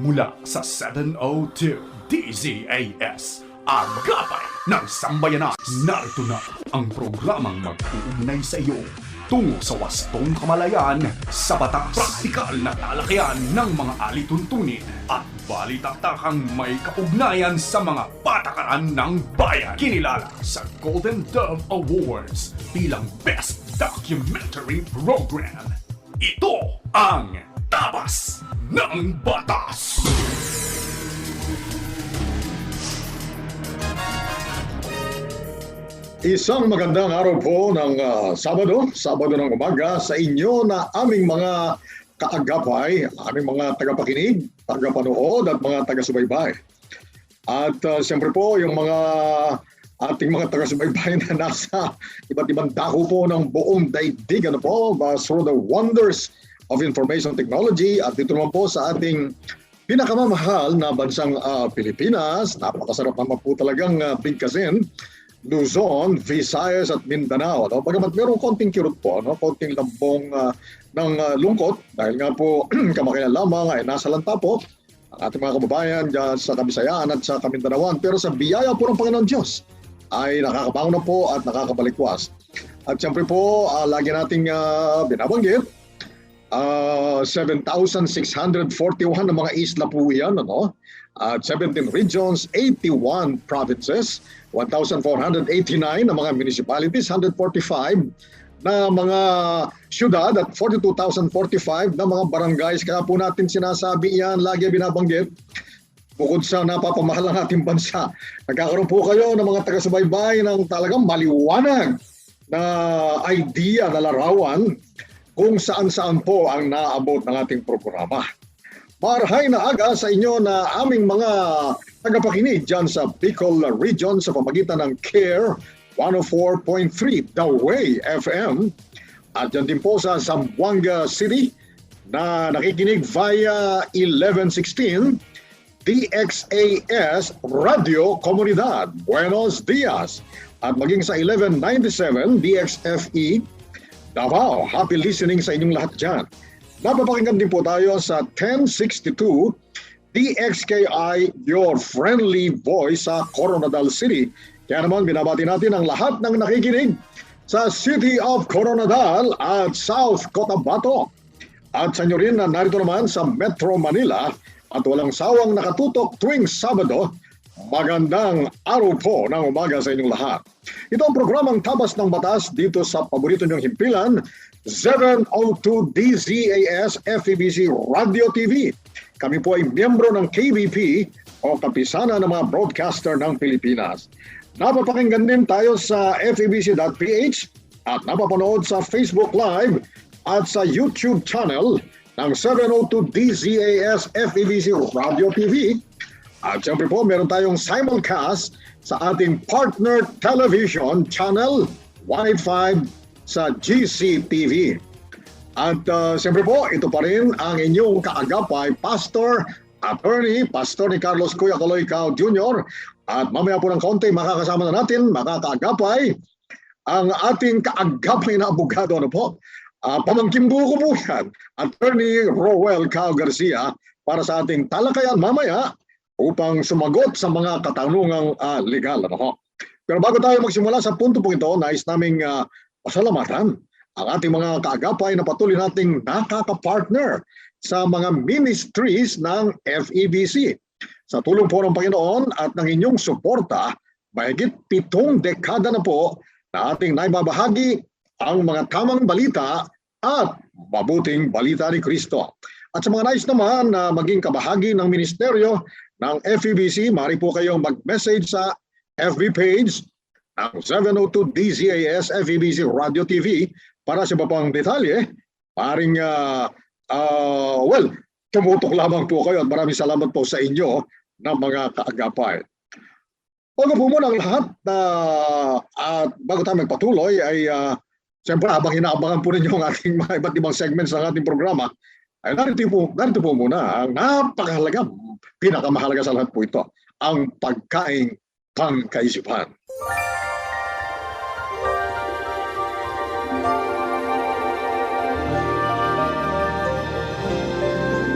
mula sa 702 DZAS, Agapay ng Sambayanan. Narito na ang programang mag-uugnay sa iyo tungo sa wastong kamalayan sa batas, praktikal na talakayan ng mga alituntunin at balitaktakang may kaugnayan sa mga patakaran ng bayan. Kinilala sa Golden Dove Awards bilang Best Documentary Program. Ito ang Tabas ng Batas! Isang magandang araw po ng Sabado ng umaga sa inyo na aming mga kaagapay, aming mga tagapakinig, tagapanood at mga taga-subaybay. At siyempre po yung mga ating mga taga-subaybay na nasa iba't ibang dako po ng buong daigdig through the wonders of information technology at dito naman po sa ating pinakamamahal na bansang Pilipinas. Napakasarap naman po talagang bigkasin. Luzon, Visayas at Mindanao. Bagamat merong konting kirot po, konting lambong ng lungkot dahil nga po kamakailan lamang ay nasa lanta po ang ating mga kababayan dyan sa Kabisayaan at sa Kamindanaoan. Pero sa biyaya po ng Panginoon Diyos ay nakakabangon na po at nakakabalikwas. At siyempre po, lagi nating binabanggit, 7,641 na mga isla po yan, 17 regions, 81 provinces, 1,489 na mga municipalities, 145 na mga syudad at 42,045 na mga barangays. Kaya po natin sinasabi yan, lagi binabanggit, bukod sa napapamahal ng ating bansa, nagkakaroon po kayo ng mga taga-subaybay ng talagang maliwanag na idea, na larawan kung saan-saan po ang naabot ng ating programa. Marhay na aga sa inyo na aming mga tagapakinig dyan sa Bicol Region sa pamagitan ng CARE 104.3 The Way FM at dyan din po sa Zamboanga City na nakikinig via 1116 DXAS Radio Comunidad Buenos Dias at maging sa 1197 DXFE Davao. Happy listening sa inyong lahat dyan. Napapakinggan din po tayo sa 1062 DXKI Your Friendly Voice sa Coronadal City. Kaya naman binabati natin ang lahat ng nakikinig sa City of Coronadal at South Cotabato. At sa inyo rin na narito naman sa Metro Manila at walang sawang nakatutok tuwing Sabado. Magandang araw po ng umaga sa inyong lahat. Ito ang programang Tabas ng Batas dito sa paborito niyong himpilan, 702 DZAS FEBC Radio TV. Kami po ay miyembro ng KBP o Kapisanan ng mga Broadcaster ng Pilipinas. Napapakinggan din tayo sa febc.ph at napapanood sa Facebook Live at sa YouTube channel ng 702 DZAS FEBC Radio TV. At siyempre po, meron tayong simulcast sa ating partner television channel 185 sa GCTV. At siyempre po, ito pa rin ang inyong kaagapay, Pastor ni Carlos Kuya Kaloy Cao Jr. At mamaya po ng konti, makakasama na natin, makakaagapay, ang ating kaagapay na abogado, pamangkin buko po yan, Attorney Roel Cao Garcia, para sa ating talakayan mamaya, upang sumagot sa mga katanungang legal. Pero bago tayo magsimula sa punto po ito, nais naming pasalamatan ang ating mga kaagapay na patuloy nating nakaka-partner sa mga ministries ng FEBC. Sa tulong po ng Panginoon at ng inyong suporta, mahigit 7 dekada na po na ating naibabahagi ang mga tamang balita at mabuting balita ni Kristo. At sa mga nais naman na maging kabahagi ng ministeryo ng FEBC, maaari po kayong mag-message sa FB page ng 702 DZAS FEBC Radio TV para sa iba pang detalye. Maaaring, tumutok lamang po kayo at maraming salamat po sa inyo ng mga kaagapay. Bago po muna ang lahat, at bago tayo magpatuloy ay siyempre habang inaabangan po ninyo ang ating mga iba't ibang segments ng ating programa, ay narito po muna ang napakahalaga, pinakamahalaga sa lahat po ito, ang pagkaing pangkaisipan.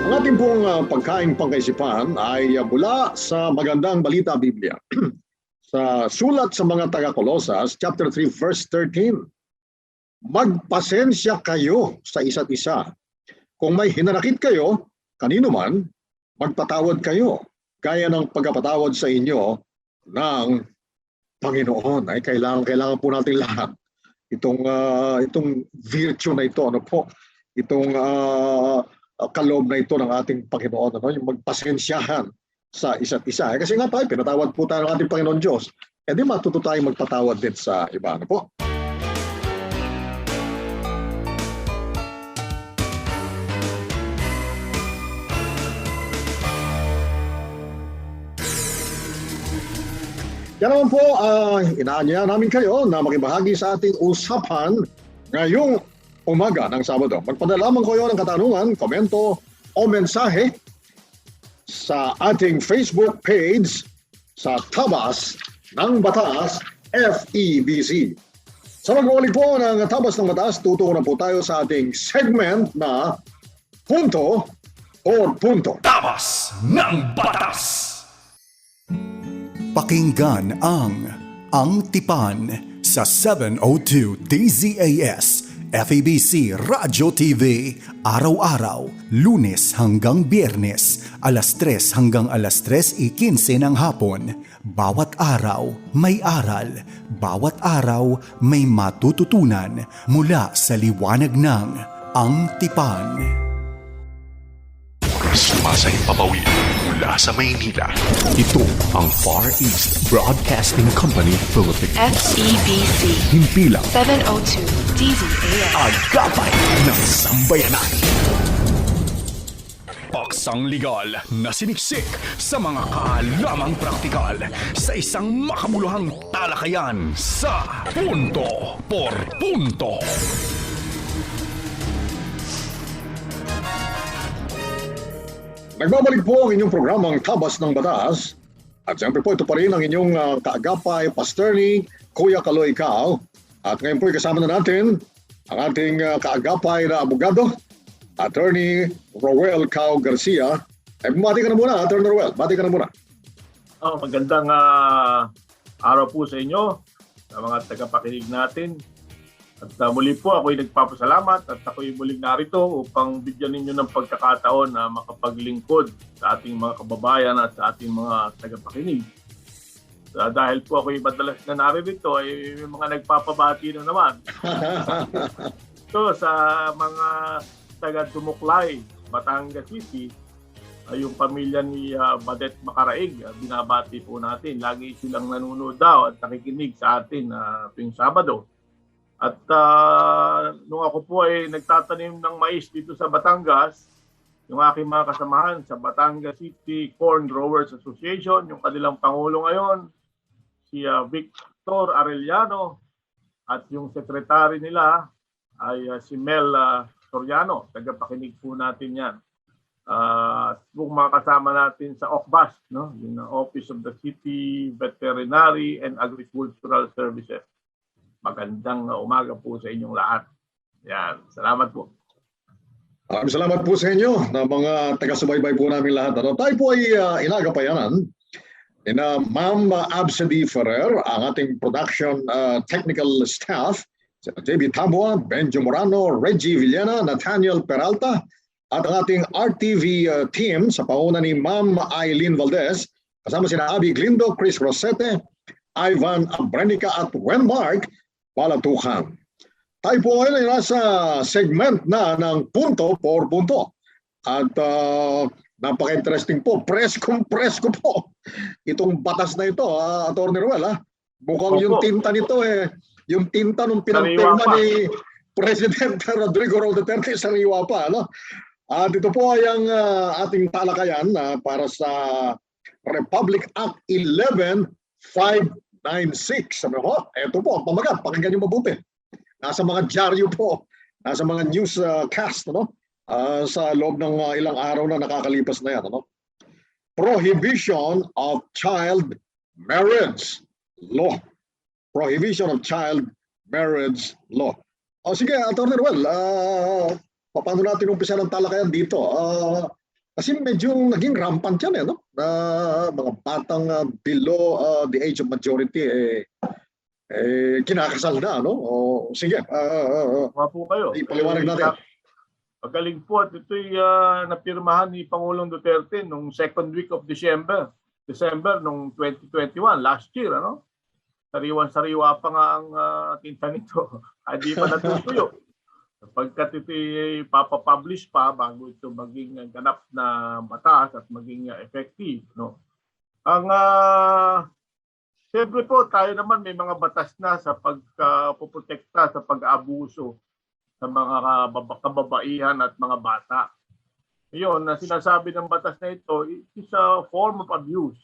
Ang ating pong pagkaing pangkaisipan ay mula sa Magandang Balita Biblia. Sa sulat sa mga taga-Kolosas, chapter 3, verse 13, magpasensya kayo sa isa't isa. Kung may hinanakit kayo, kanino man, magpatawad kayo. Gaya ng pagkapatawad sa inyo ng Panginoon. Ay kailangan po natin lahat itong virtue na ito, ano po, itong kaloob na ito ng ating Panginoon, ano, yung magpasensyahan sa isa't isa. Kasi nga tayo, pinatawad po tayo ng ating Panginoon Diyos. E di matuto tayong magpatawad din sa iba, ano po. Yan naman po, inaanya namin kayo na makibahagi sa ating usapan ngayong umaga ng Sabado. Magpadala lamang kayo ng katanungan, komento o mensahe sa ating Facebook page sa Tabas ng Batas FEBC. Sa magbabalik po ng Tabas ng Batas, tutuko na po tayo sa ating segment na Punto por Punto. Tabas ng Batas! Pakinggan ang Tipan sa 702 DZAS FEBC Radio TV araw-araw, Lunes hanggang Biyernes, alas 3 hanggang alas 3:15 ng hapon. Bawat araw may aral, bawat araw may matututunan mula sa liwanag ng Ang Tipan. Sumasahing papawid mula sa Maynila. Ito ang Far East Broadcasting Company Philippines. FEBC Himpilang 702 DZAS. Agapay ng Sambayanan. Paksang legal na siniksik sa mga kaalamang praktikal sa isang makabuluhang talakayan sa Punto por Punto. Nagbabalik po ang inyong programang Tabas ng Batas. At siyempre po ito pa rin ang inyong kaagapay, Pastorni, Kuya Kaloy Cao. At ngayon po kasama na natin ang ating kaagapay na abogado, Attorney Roel Cao Garcia. Ay, bumati ka na muna, Attorney Roel. Bati ka na muna. Magandang araw po sa inyo, sa mga tagapakinig natin. At muli po ako'y nagpapasalamat at ako'y muling narito upang bigyan ninyo ng pagkakataon na makapaglingkod sa ating mga kababayan at sa ating mga tagapakinig. Dahil po ako'y madalas na naririto ay may mga nagpapabati na naman. So sa mga taga-Dumuklay, Batangas City, yung pamilya ni Badet Macaraig, binabati po natin. Lagi silang nanonood daw at nakikinig sa atin tuwing Sabado. At nung ako po ay nagtatanim ng mais dito sa Batangas, yung aking mga kasamahan sa Batangas City Corn Growers Association, yung kanilang pangulo ngayon, si Victor Arellano, at yung sekretary nila ay si Mel Soriano. Tagapakinig po natin yan. Kung mga kasama natin sa OCBAS, no? Yung Office of the City Veterinary and Agricultural Services. Magandang umaga po sa inyong lahat. Yan. Salamat po. Maraming salamat po sa inyo na mga taga-subaybay po namin lahat. Tayo po ay inagapayanan ni Ma'am Absedy Ferrer, ang ating production technical staff, si JB Tabua, Benjo Morano, Reggie Villena, Nathaniel Peralta, at ang ating RTV team sa pauna ni Ma'am Eileen Valdez, kasama sina Abby Glindo, Chris Rosete, Ivan Abrenica at Wenmark Palatukan. Tayo po ngayon ay nasa segment na ng Punto por Punto. At napaka-interesting po, presko po itong batas na ito, Attorney Roel. Mukhang yung tinta nito yung tinta nung pinagpirma ni President Rodrigo Roa Duterte, sariwa pa. At ito po ay ang ating talakayan para sa Republic Act 11596. Sabi ko, ito po, pamagat, pakinggan nyo mabuti. Nasa mga dyaryo po, nasa mga newscast, sa loob ng ilang araw na nakakalipas na yan. Prohibition of Child Marriage Law. Prohibition of Child Marriage Law. Sige, Attorney Roel, paano natin umpisa ng talakayan dito? Kasi medyo naging rampant yan no? Na mga batang below the age of majority kinakasal na, no? O, sige, Mga po kayo. ipaliwanag natin. Magaling po at ito'y napirmahan ni Pangulong Duterte nung second week of December nung 2021, last year, ano? Sariwan-sariwa pa nga ang tinta nito. Hindi pa natutuyo. Sapagkat ito'y papapublish pa bago ito maging ganap na batas at maging effective, no? Ang siyempre po tayo naman may mga batas na sa pagpoprotekta sa pag-aabuso sa mga kababaihan at mga bata. Ngayon, na sinasabi ng batas na ito, it is a form of abuse.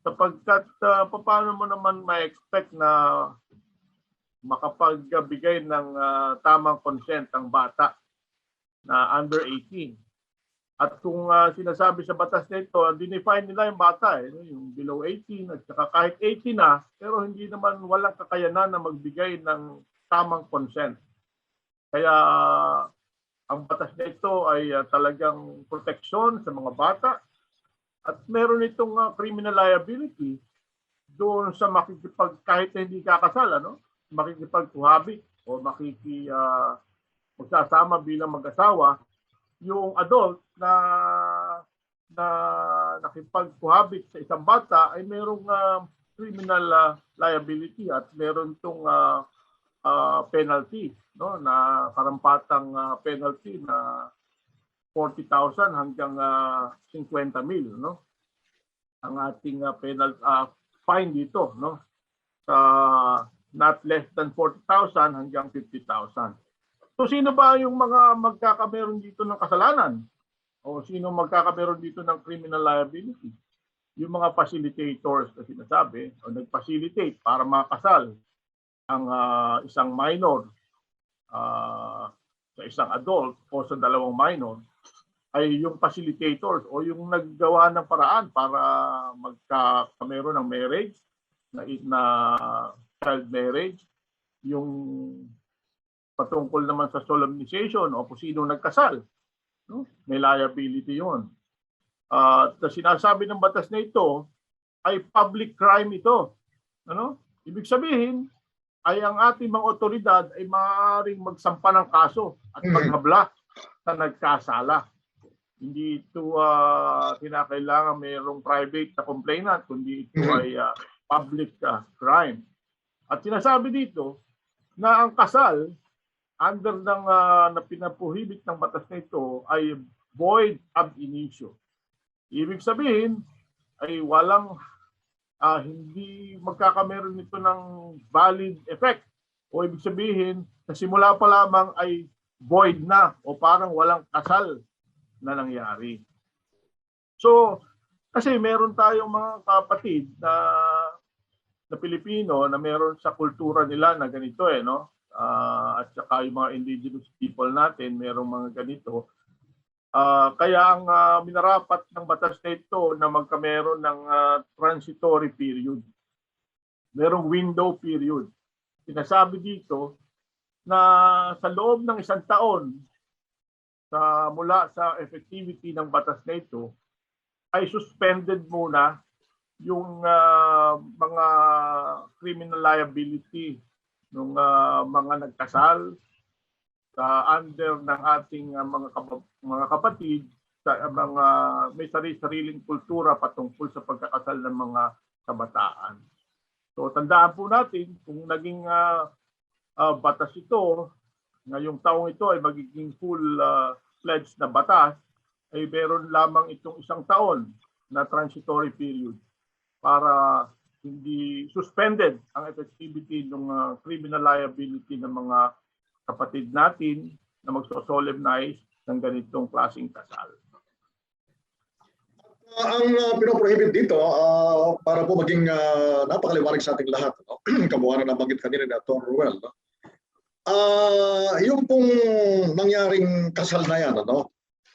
Sapagkat paano mo naman ma-expect na makapagbigay ng tamang consent ang bata na under 18. At kung sinasabi sa batas na ito, dinefine nila yung bata, yung below 18 at saka kahit 18 na, pero hindi naman walang kakayanan na magbigay ng tamang consent. Kaya ang batas na ito ay talagang proteksyon sa mga bata at meron itong criminal liability doon sa kahit hindi kakasal, ano? Makikipagkuhabit o magsasama bilang mag-asawa, yung adult na nakipagkuhabit sa isang bata ay merong criminal liability at meron itong penalty, no, na karampatang penalty na 40,000 hanggang 50,000, no, ang ating fine dito, no, sa not less than 40,000 hanggang 50,000. So sino ba yung mga magkakameron dito ng kasalanan o sino magkakameron dito ng criminal liability? Yung mga facilitators na sinasabi o nag-facilitate para makasal ang isang minor sa isang adult o sa dalawang minor ay yung facilitators o yung naggawa ng paraan para magkakameron ng marriage na child marriage, yung patungkol naman sa solemnization o kung sino nagkasal, no? May liability yun. At sinasabi ng batas na ito ay public crime ito. Ano? Ibig sabihin ay ang ating mga otoridad ay maaaring magsampa ng kaso at maghabla sa nagkasala. Hindi ito kinakailangan mayroong private na complainant, kundi ito ay public crime. At sinasabi dito na ang kasal under ng na pinaprohibit ng batas na ito ay void ab initio. Ibig sabihin ay walang hindi magkakameron nito ng valid effect. O ibig sabihin sa simula pa lamang ay void na o parang walang kasal na nangyari. So kasi meron tayong mga kapatid na Pilipino na meron sa kultura nila na ganito no? At saka yung mga indigenous people natin merong mga ganito. Kaya ang minarapat ng batas na ito na magkameron ng transitory period. Merong window period. Sinasabi dito na sa loob ng 1 taon mula sa effectivity ng batas na ito ay suspended muna yung mga criminal liability ng mga nagkasal sa under ng ating mga kapatid sa mga may sariling kultura patungkol sa pagkakasal ng mga kabataan. So tandaan po natin kung naging batas ito, ngayong taong ito ay magiging full-fledged na batas, ay meron lamang itong 1 taon na transitory period para hindi suspended ang effectivity ng criminal liability ng mga kapatid natin na magso-solemnize ng ganitong klaseng kasal. Ang pinoprohibit dito, para po maging napakaliwanag sa ating lahat, no? Kamuha na nabanggit kanina ni Atty. Ruel, no? Yung pong nangyaring kasal na yan, ano?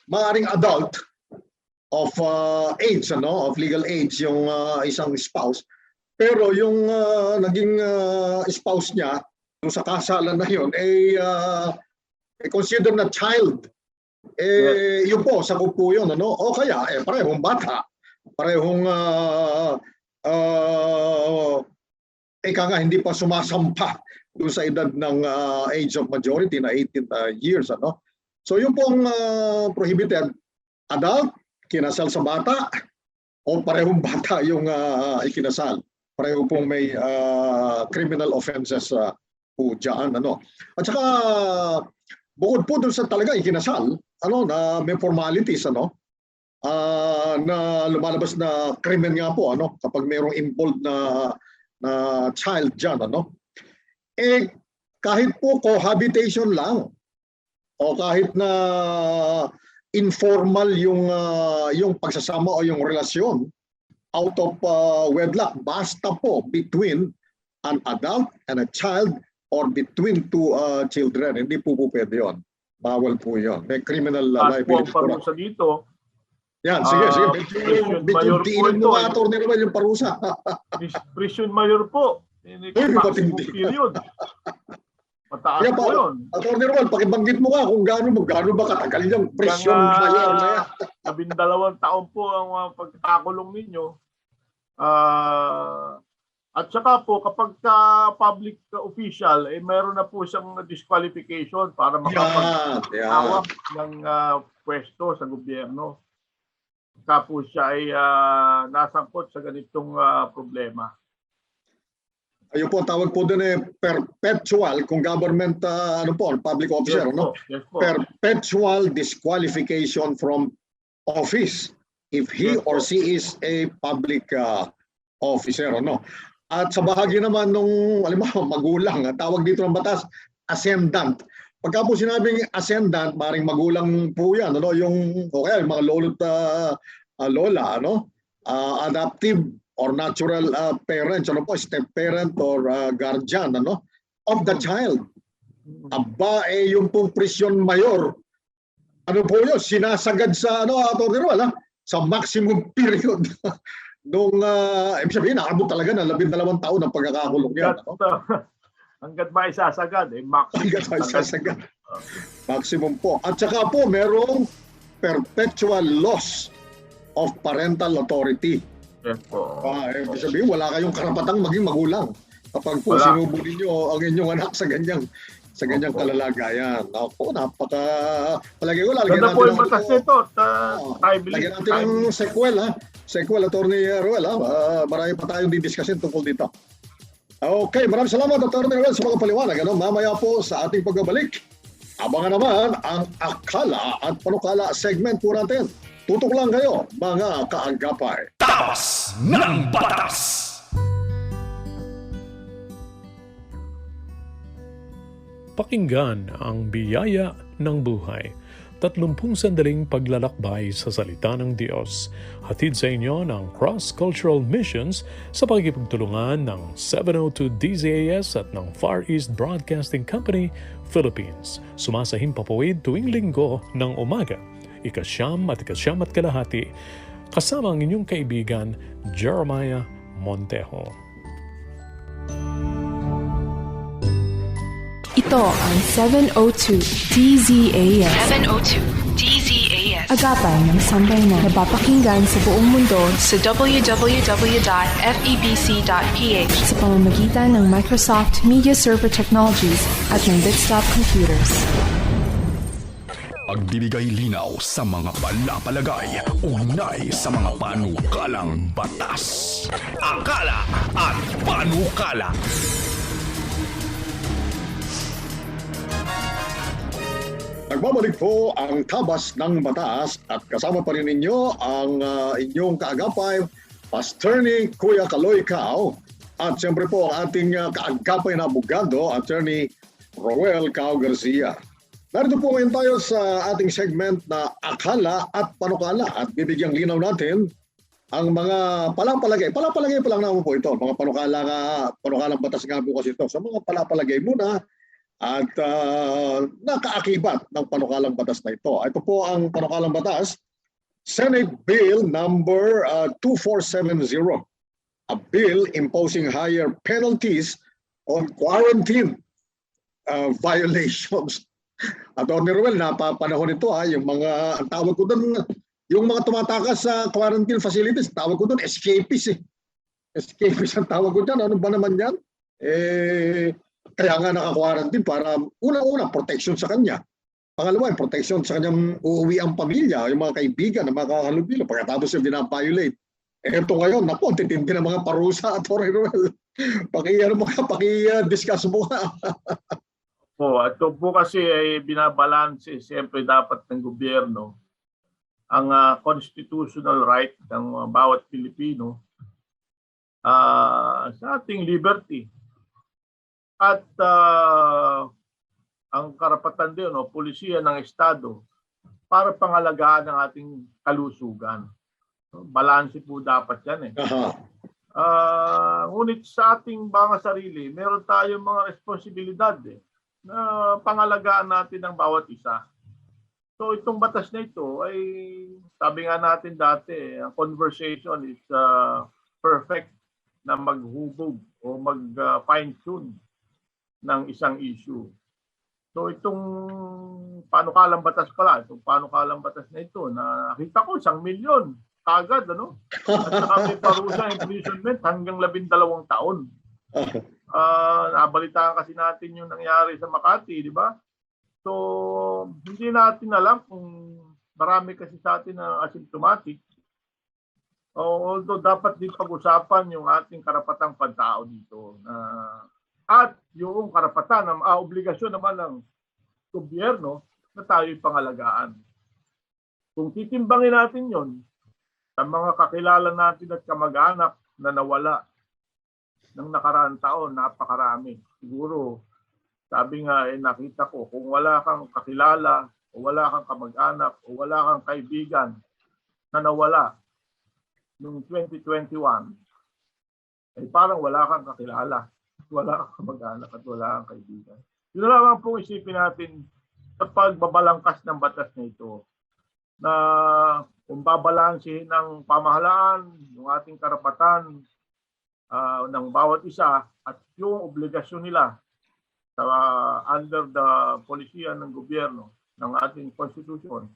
Maaring adult of age, ano? Of legal age, yung isang spouse. Pero yung naging spouse niya, yung sa kasalan na yun, ay consider na child Yun po, sagot po yun, ano? O kaya, parehong bata, parehong, ika nga, hindi pa sumasampa doon sa edad ng age of majority na 18 years, ano? So yung pong prohibited, adult, kinasal sa bata, o parehong bata yung ikinasal. Pareho pong may criminal offenses po dyan, ano? At saka, bukod po doon sa talaga ikinasal, ano, na may formalities, ano, na lumalabas na krimen nga po, ano, kapag mayroong involved na child dyan, ano. Kahit po cohabitation lang, o kahit na informal yung pagsasama o yung relasyon out of wedlock, basta po between an adult and a child or between two children. Hindi po pwede yun. Bawal po yun. May criminal liability. Ang parusa dito. Yan, sige. Medyo diinan mo nga, attorney naman yung parusa. Prison mayor po. Maximum period. Mataas po yun. Attorney Roel, pakibanggit mo nga kung gaano ba katagal yung prison mayor na yan. 12 taon po ang pagkakakulong ninyo. At saka po, kapag public official, meron na po siyang disqualification para makapag-hawak ng pwesto sa gobyerno. Kaya po siya ay nasangkot sa ganitong problema. Ayun po, tawag po din perpetual kung government, public officer, Yes, no? Yes, po. Perpetual disqualification from office if he Yes, or she is a public officer, no? At sa bahagi naman nung, magulang, tawag dito ng batas, ascendant. Pagka po sinabing ascendant, maring magulang po yan, ano? Yung mga lolo't lola, ano? Adoptive or natural parents, step parent or guardian, ano, of the child. Aba, yung pong prison mayor, ano po yun, sinasagad sa, Atty. Roel, sa maximum period nung, ibig sabihin, nakabot talaga na 12 taon ang pagkakakulong niya. Hanggat ba isasagad, maximum. Hanggat ba isasagad. Maximum po. At saka po, merong perpetual loss of parental authority. Yes po. Ibig sabihin, wala kayong karapatang maging magulang kapag po sinubo ninyo ang inyong anak sa ganyang kalalagayan. Ako, palagi ko, lalagyan Ganda natin po yung batas nito. lagyan natin ng sequel, Sequel, Atty. Roel, marami pa tayong didiscusin tungkol dito. Okay, maraming salamat, Atty. Roel, sa mga paliwanag. Mamaya po sa ating pagbabalik, abangan naman ang akala at panukala segment po natin. Tutok lang kayo, mga kaagapay. Tapas ng Batas! Pakinggan ang biyaya ng buhay. 30 sandaling paglalakbay sa salita ng Diyos. Hatid sa inyo ng Cross Cultural Missions sa pagkipagtulungan ng 702 DZAS at ng Far East Broadcasting Company, Philippines. Sumasahimpapawid tuwing linggo ng umaga, 9 at 9 kalahati, kasama ang inyong kaibigan, Jeremiah Montejo. Ito ang 702 DZAS. 702 DZAS. Agapay ng sambayanan na napapakinggan sa buong mundo Sa www.febc.ph. sa pamamagitan ng Microsoft Media Server Technologies at ng Bitstop Computers. Pagbibigay linaw sa mga palapalagay, ugnay sa mga panukalang batas. Akala at panukala. Nagbabalik po ang Tabas ng Batas at kasama pa rin ninyo ang inyong kaagapay, Attorney Kuya Kaloy Cao, at siyempre po ang ating kaagapay na abogado, Attorney Roel Cao Garcia. Narito po ngayon tayo sa ating segment na Akala at Panukala at bibigyang linaw natin ang mga palapalagay. Palapalagay pa lang naman po ito. Mga panukalang batas nga po kasi ito. So mga palapalagay muna at nakaakibat ng panukalang batas na ito. Ito po ang panukalang batas, Senate Bill number 2470. A bill imposing higher penalties on quarantine violations Attorney Ruel, napapanahon ito yung mga, ang tawag ko doon, yung mga tumatakas sa quarantine facilities, tawag ko doon, escapees eh. Escapees ang tawag ko dyan. Ano ba naman yan? Kaya nga naka-quarantine para unang-una, protection sa kanya. Pangalawa, protection sa kanyang uuwi ang pamilya, yung mga kaibigan, ang mga kahalubilo, pagkatapos yung dinaviolate. Ito ngayon, naku, titindi ng mga parusa, Attorney Ruel. Paki-discuss mo ka. Po, at ito po kasi ay binabalanse siyempre dapat ng gobyerno ang constitutional right ng bawat Pilipino sa ating liberty. At ang karapatan din, polisiya ng Estado para pangalagaan ng ating kalusugan. Balanse po dapat yan eh. Ngunit sa ating mga sarili, meron tayong mga responsibilidad na pangalagaan natin ang bawat isa. So itong batas na ito ay, sabi nga natin dati, ang conversation is perfect na maghubog o mag-fine-tune ng isang issue. So itong panukalang batas pala, itong panukalang batas na ito, nakita ko 1 milyon kagad, ano? At saka may parusa imprisonment hanggang 12 taon. Nabalitaan kasi natin yung nangyari sa Makati, di ba? So hindi natin alam kung marami kasi sa atin na asymptomatic. Although dapat din pag-usapan yung ating karapatang pantao dito. At yung karapatan, obligasyon naman ng gobyerno na tayo'y pangalagaan. Kung titimbangin natin yon sa mga kakilala natin at kamag-anak na nawala ng nakaraang taon, napakarami. Siguro, sabi nga, nakita ko, kung wala kang kakilala, o wala kang kamag-anak, o wala kang kaibigan na nawala noong 2021, ay parang wala kang kakilala. Wala kang kamag-anak at wala kang kaibigan. Yun na lang pong isipin natin sa pagbabalangkas ng batas na ito na kung babalansin ng pamahalaan, yung ating karapatan ng bawat isa at yung obligasyon nila sa under the polisiya ng gobyerno ng ating konstitusyon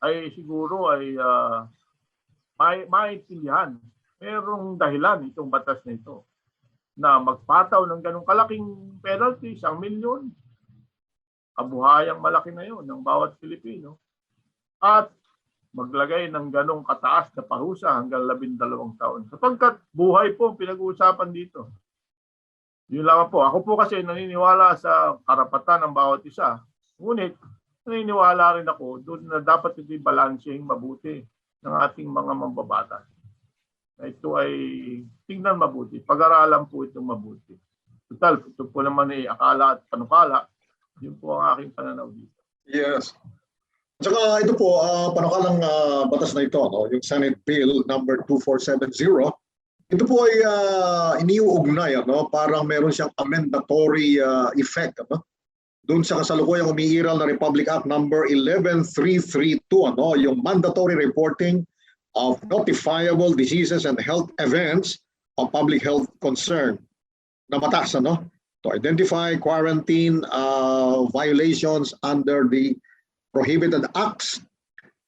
ay siguro ay maintindihan. Merong dahilan itong batas na ito na magpataw ng ganong kalaking penalty, 1 milyon. Kabuhayang malaki na yun ng bawat Pilipino. At maglagay ng ganong kataas na parusa hanggang 12 taon. Sapagkat buhay po ang pinag-uusapan dito. Yun lang po. Ako po kasi naniniwala sa karapatan ng bawat isa. Ngunit naniniwala rin ako doon na dapat ito'y balanseng mabuti ng ating mga mambabatas. Ito ay tingnan mabuti. Pag-aralan po itong mabuti. Total, ito po naman ay akala at panukala. Yun po ang aking pananaw dito. Yes. Tsaka ito po, panukalang batas na ito, yung Senate Bill number 2470, ito po ay iniuugnay, parang meron siyang amendatory effect doon sa kasalukuyang umiiral na Republic Act number 11332, yung mandatory reporting of notifiable diseases and health events of public health concern na batas, to identify quarantine violations under the prohibited acts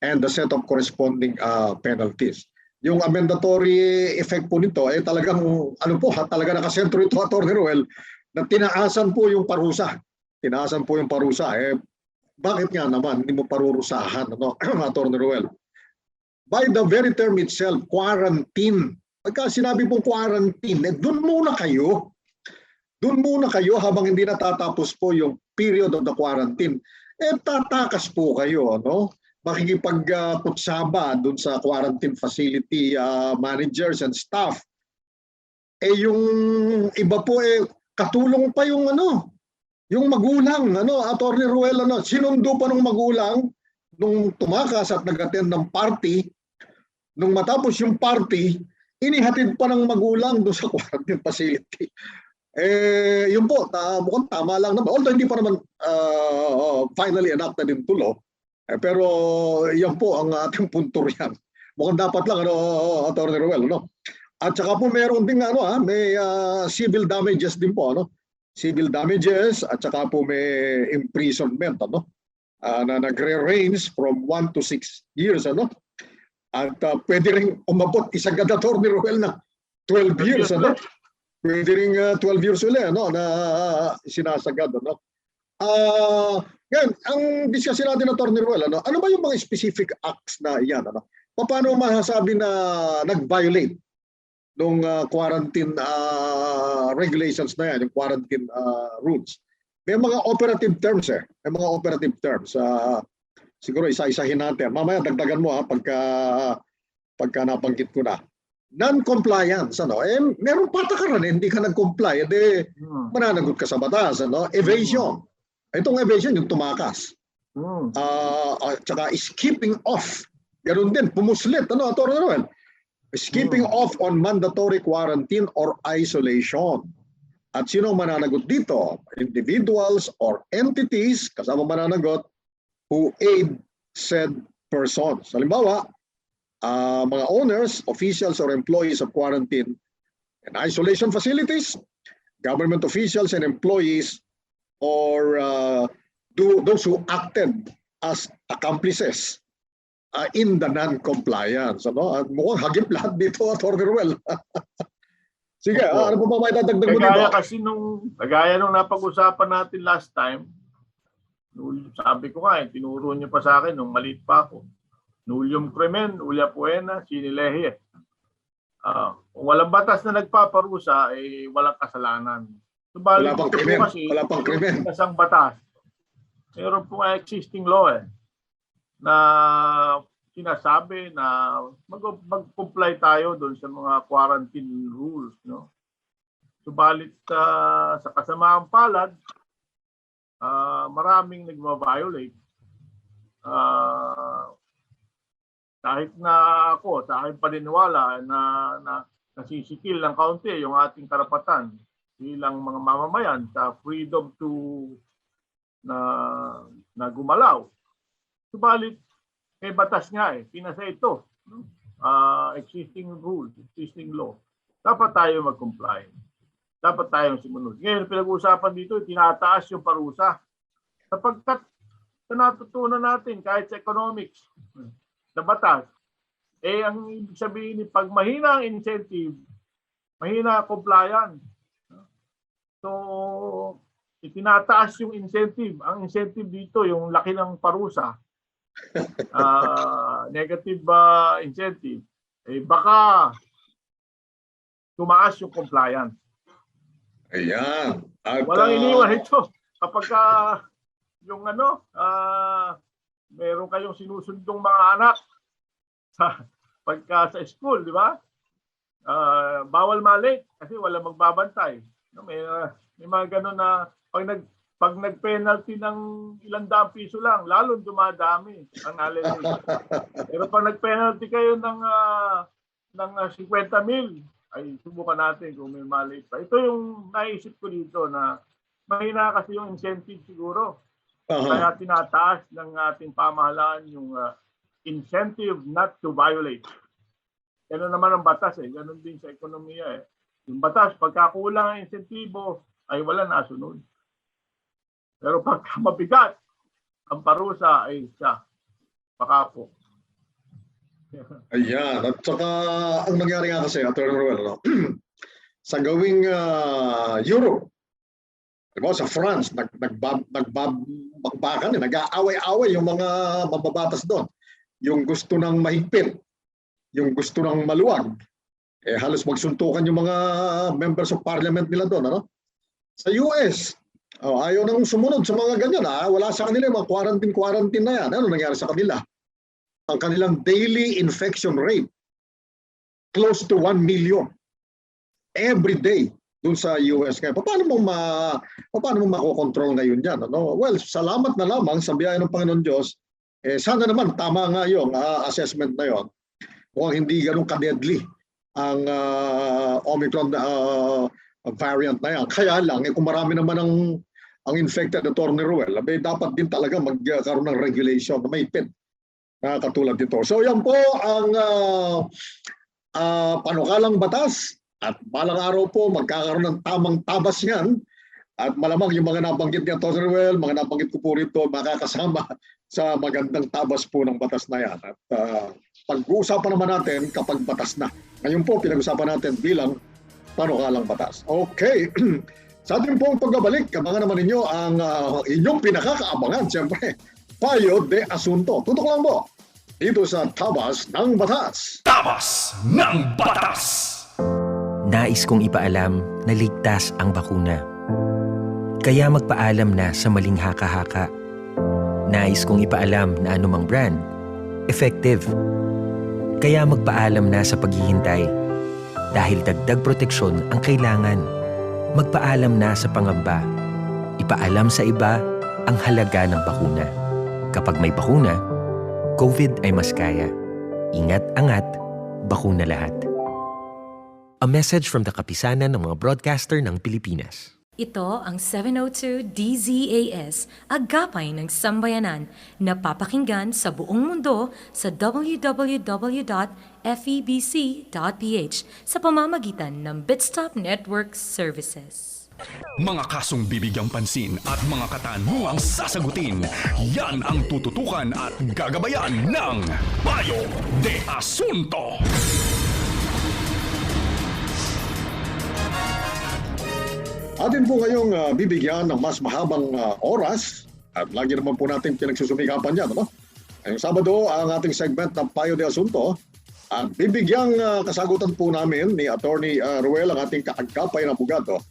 and the set of corresponding penalties. Yung amendatory effect po nito ay talagang talaga nakasentro ito, Attorney Ruel, na tinaasan po yung parusa. Tinaasan po yung parusa. Bakit nga naman hindi mo parurusahan, Attorney Ruel? By the very term itself, quarantine. Pagka sinabi pong quarantine, doon muna kayo. Doon muna kayo habang hindi natatapos po yung period of the quarantine. Tatakas po kayo, makikipagkutsaba doon sa quarantine facility managers and staff. Yung iba po katulong pa yung yung magulang, Attorney Ruel, sinundo pa ng magulang nung tumakas at nag-attend ng party. Nung matapos yung party, inihatid pa ng magulang doon sa quarantine facility. Yun po, mukhang tama lang naman. Although hindi pa naman finally enacted into law. Pero yan po ang ating punto riyan. Mukhang dapat lang, Attorney Ruel, At saka po meron din, may civil damages din po, civil damages at saka po may imprisonment, ano? Na nagre-range from 1 to 6 years, ano? At pwede rin umabot isagad na Attorney Ruel na 12 years, ano? Pwede rin 12 years ulit, ano? Na sinasagad, ano? Ngayon, ang discuss natin ng Attorney Ruel, ano ba yung mga specific acts na yan? Ano? Paano masasabi na nag-violate nung quarantine regulations na yan, yung quarantine rules? May mga operative terms eh. May mga operative terms. Siguro isa-isahin natin. Mamaya dagdagan mo pagka nabanggit ko na. Non-compliance, ano? Meron patakaran eh, hindi ka nag-comply, mananagot ka sa batas, ano? Evasion. Itong evasion, yung tumakas. Tsaka skipping off. Ganun din, pumuslit, ano, Atty. Ruel? Skipping off on mandatory quarantine or isolation. At sino mananagot dito? Individuals or entities, kasama mananagot, who aid said persons. Halimbawa, mga owners, officials, or employees of quarantine and isolation facilities, government officials and employees, or those who acted as accomplices in the non-compliance. Ano? At mukhang hagip lahat dito, Atty. Ruel. Sige, ano po ba may dadagdag mo dito? Kagaya nung napag-usapan natin last time, sabi ko nga, tinuro niyo pa sa akin nung maliit pa ako. Nulium crimen, ulia puena, sinilehi. Kung walang batas na nagpaparusa, walang kasalanan. Wala pang krimen. Wala pang krimen. Isang batas. Meron pong existing law na sinasabi na mag-comply tayo doon sa mga quarantine rules, no? Subalit sa kasamaang palad, maraming nagma-violate. Kahit na ako, sa aking paniniwala na nasisikil ng kaunti yung ating karapatan bilang mga mamamayan sa freedom to na gumalaw. Subalit, may batas nga pinasa ito. Existing rules, existing law. Dapat tayo mag-comply. Dapat tayong sumunod. Ngayon, pinag-uusapan dito, tinataas yung parusa. Sapagkat natutunan natin kahit sa economics, sa batas, ang ibig sabihin, pag mahina ang incentive, mahina compliance. So, itinataas yung incentive. Ang incentive dito, yung laki ng parusa, negative incentive, baka tumaas yung compliance. Ayan. At, walang iniwan ito. Kapag yung meron kayong sinusundong mga anak pagka sa school, di ba? Bawal malate kasi wala magbabantay. May mga ganun na pag nag-penalty ng ilang daang piso lang, lalong dumadami ang nalilate. Pero pag nag-penalty kayo ng 50 mil, ay subukan natin kung may malate pa. Ito yung naisip ko dito na mahina kasi yung incentive siguro. Kaya tinataas ng ating pamahalaan yung incentive not to violate. Ganun naman ang batas Ganun din sa ekonomiya Yung batas, pagkakulang ang insentibo, ay wala nasunod. Pero pagka mabigat, ang parusa ay siya. Pakapo. Ayan. At saka, ang nangyari nga kasi, Atty. Ruel, no? Sa gawing Europe, diba, sa France, nagbabakbakan, nag-aaway-aaway yung mga mababatas doon. Yung gusto ng mahigpit, yung gusto ng maluwag, halos magsuntukan yung mga members of parliament nila doon. Ano? Sa US, ayaw nang sumunod sa mga ganyan. Wala sa kanila yung mga quarantine na yan. Ano nangyari sa kanila? Ang kanilang daily infection rate, close to 1 million every day dun sa US. Kaya paano mo makokontrol ngayon yan? Ano? Well, salamat na lamang sa biyaya ng Panginoon Diyos. Sana naman tama nga yung assessment na yon. Kung hindi ganun ka-deadly ang Omicron variant na yan. Kaya lang, kung marami naman ang infected na Atty. Ruel, dapat din talaga magkaroon ng regulation na may pit katulad dito. So yan po ang panukalang batas at balang araw po magkakaroon ng tamang tabas yan At malamang yung mga nabanggit ni Atty. Ruel, mga nabanggit ko po rito, makakasama sa magandang tabas po ng batas na yan. At pag-uusapan naman natin kapag batas na. Ngayon po, pinag-usapan natin bilang panukalang batas. Okay. Sa ating pong pagbabalik, abangan naman ninyo ang inyong pinakakaabangan, siyempre, Payo de Asunto. Tutok lang po dito sa Tabas ng Batas. Tabas ng Batas! Nais kong ipaalam na ligtas ang bakuna. Kaya magpaalam na sa maling haka-haka. Nais kong ipaalam na anumang brand, effective. Kaya magpaalam na sa paghihintay. Dahil dagdag proteksyon ang kailangan. Magpaalam na sa pangamba. Ipaalam sa iba ang halaga ng bakuna. Kapag may bakuna, COVID ay mas kaya. Ingat-angat, bakuna lahat. A message from the Kapisanan ng mga broadcaster ng Pilipinas. Ito ang 702 DZAS, agapay ng sambayanan, na papakinggan sa buong mundo sa www.febc.ph sa pamamagitan ng Bitstop Network Services. Mga kasong bibigyang pansin at mga katanungang sasagutin, yan ang tututukan at gagabayan ng Payo de Asunto. Atin po ngayong bibigyan ng mas mahabang oras at lagi naman po natin pinagsusumikapan yan. Ano? Ngayong Sabado, ang ating segment ng Payo de Asunto at bibigyang kasagutan po namin ni Atty. Ruel, ang ating kaagapay na abogado,